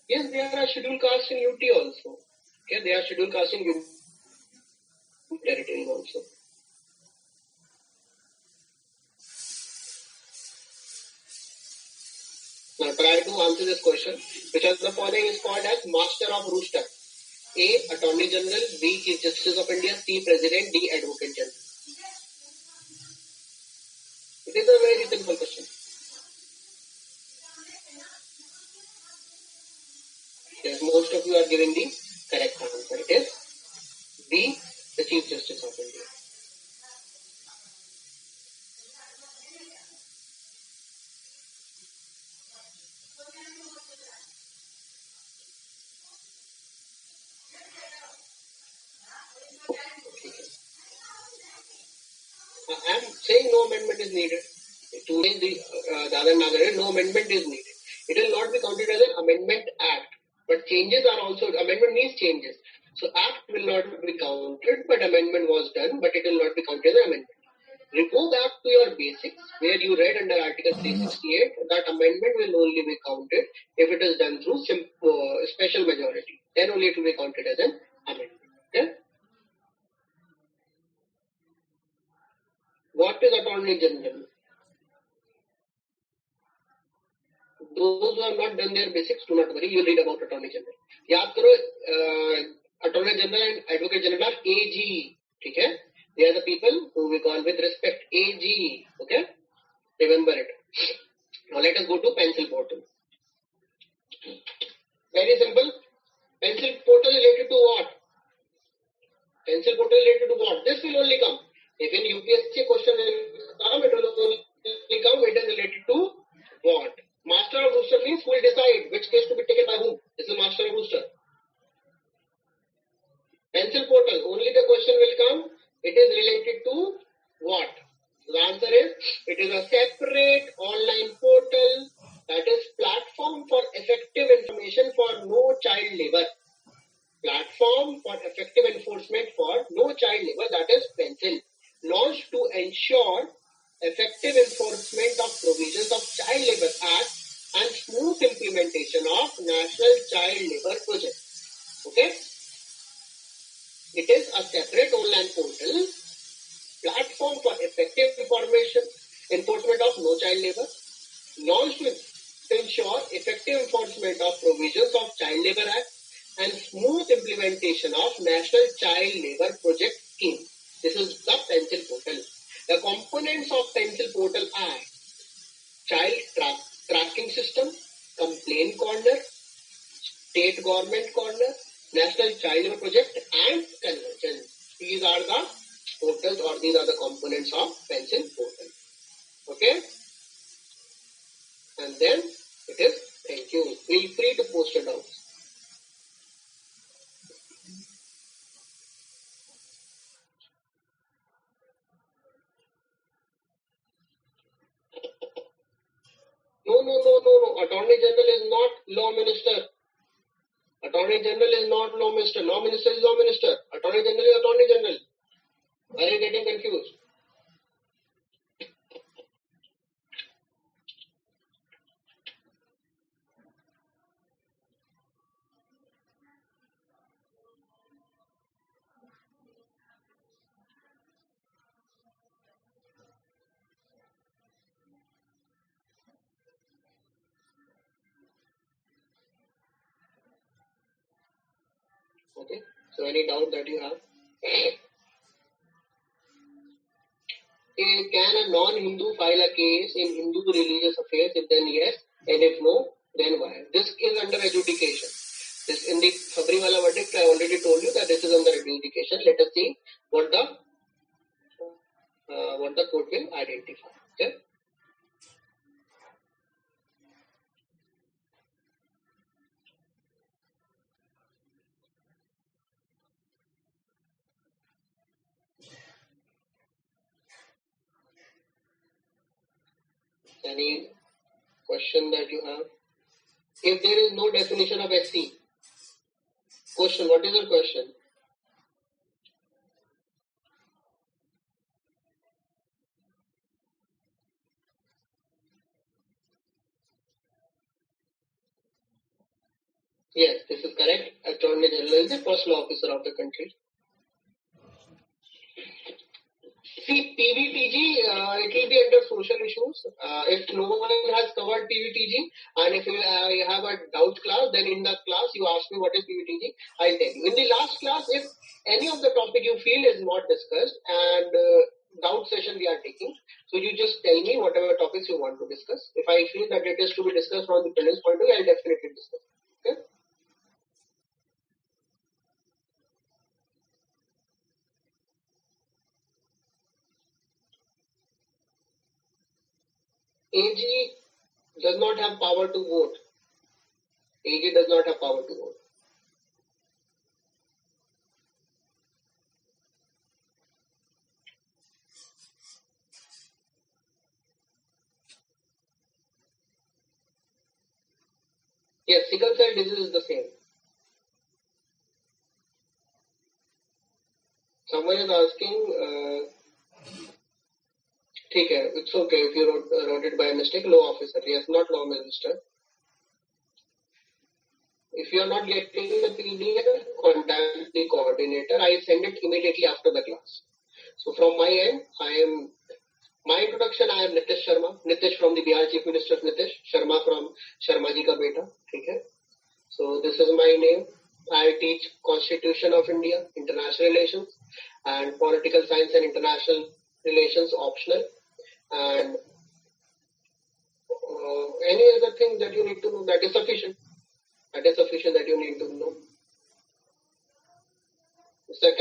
Yes, there are scheduled castes in UT also. Okay, they are scheduled castes in UT territories also. Now try to answer this question. Which of the following is called as Master of Rooster? A. Attorney General. B. Chief Justice of India. C. President. D. Advocate General. It is a very simple question. Yes, most of you are giving the correct answer. It is B. The Chief Justice of India. I am saying no amendment is needed. To change the Dadra and Nagar Haveli, no amendment is needed. It will not be counted as an amendment act. But changes are also, amendment means changes. So act will not be counted, but amendment was done, but it will not be counted as an amendment. Go back to your basics, where you read under Article 368 that amendment will only be counted if it is done through special majority. Then only it will be counted as an amendment. Okay? What is Attorney General? Those who have not done their basics, do not worry, you will read about Attorney General. Yaad karo, Attorney General and Advocate General are AG. Okay? They are the people who we call with respect AG. Okay? Remember it. Now let us go to pencil portal. Very simple. Pencil portal related to what? Pencil portal related to what? This will only come. If in UPSC question will come, it will only come, it is related to what? Master or booster means who will decide which case to be taken by whom. This is master or booster. Pencil portal, only the question will come, it is related to what? The answer is, it is a separate online portal that is platform for effective information for no child labor. Platform for effective enforcement for no child labor, that is Pencil, launched to ensure effective enforcement of provisions of Child Labour Act and smooth implementation of National Child Labour Project. Okay? It is a separate online portal, platform for effective enforcement of no child labour, launched to ensure effective enforcement of provisions of Child Labour Act and smooth implementation of National Child Labour Project scheme. This is the Pencil portal. The components of Pencil portal are child tracking system, complaint corner, state government corner, National Child Labour Project and conversion. These are the portals or these are the components of Pencil portal. Okay? And then it is thank you. Feel free to post your doubts. No. Attorney General is not Law Minister. Attorney General is not Law Minister. Law Minister is Law Minister. Attorney General is Attorney General. Are you getting confused? Okay. So any doubt that you have? Can a non-Hindu file a case in Hindu religious affairs? If then yes, and if no, then why? This is under adjudication. This in the Sabrimala verdict, I already told you that this is under adjudication. Let us see what the court will identify. Okay. Any question that you have? If there is no definition of SC, question, what is your question? Yes, this is correct. Attorney General is the first law officer of the country. See, PVTG, it will be under social issues. If no one has covered PVTG, and if you have a doubt class, then in the class you ask me what is PVTG, I'll tell you. In the last class, if any of the topic you feel is not discussed and doubt session we are taking, so you just tell me whatever topics you want to discuss. If I feel that it is to be discussed from the prelims point of view, I'll definitely discuss. Okay? AG does not have power to vote. AG does not have power to vote. Yes, sickle cell disease is the same. Someone is asking, it's okay if you wrote it by mistake, law officer. Yes, not law minister. If you are not getting the PDF, contact the coordinator. I send it immediately after the class. So from my end, my introduction, I am Nitish Sharma. Nitish from the Bihar Chief Minister, Nitish Sharma from Sharma ji ka beta. Okay. So this is my name. I teach Constitution of India, International Relations, and Political Science and International Relations optional. And any other thing that you need to know, that is sufficient. That is sufficient that you need to know. Mr.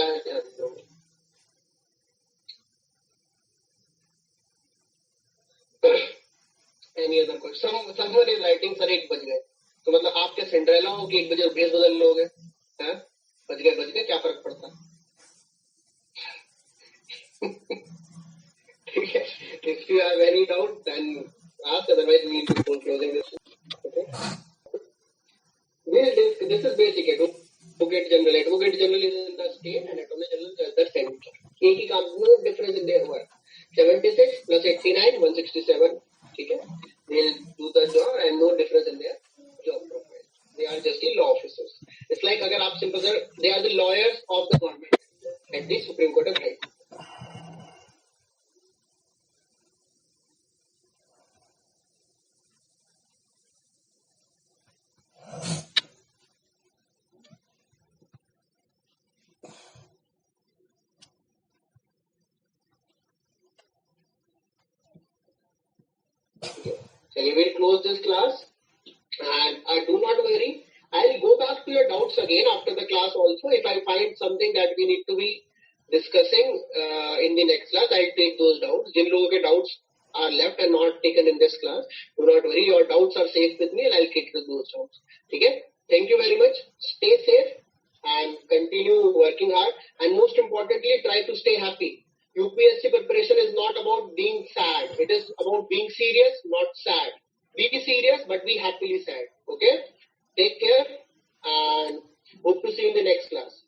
Any other question? Someone is writing, sir 1 बज गए. तो मतलब आप क्या Cinderella हो कि 1 बजे भेस बदल लोगे? हैं? बज गए क्या फर्क पड़ता है? ठीक है. If you have any doubt, then ask. Otherwise, we will be closing this. Okay. This is basic. Advocate general. Advocate general is in the state and attorney general is the center. एक ही काम में difference in their work. 76 plus 89, 167. ठीक है. They'll do the job and no difference in their job profile. They are just the law officers. It's like अगर आप simple sir, they are the lawyers of the government at the Supreme Court of High Court. So we will close this class and do not worry. I'll go back to your doubts again after the class also. If I find something that we need to be discussing in the next class, I'll take those doubts. जिन लोगों के doubts are left and not taken in this class, do not worry. Your doubts are safe with me and I'll take those doubts. ठीक है? Thank you very much. Stay safe and continue working hard. And most importantly, try to stay happy. UPSC preparation is not about being sad. It is about being serious, not sad. Be serious, but be happily sad. Okay? Take care and hope to see you in the next class.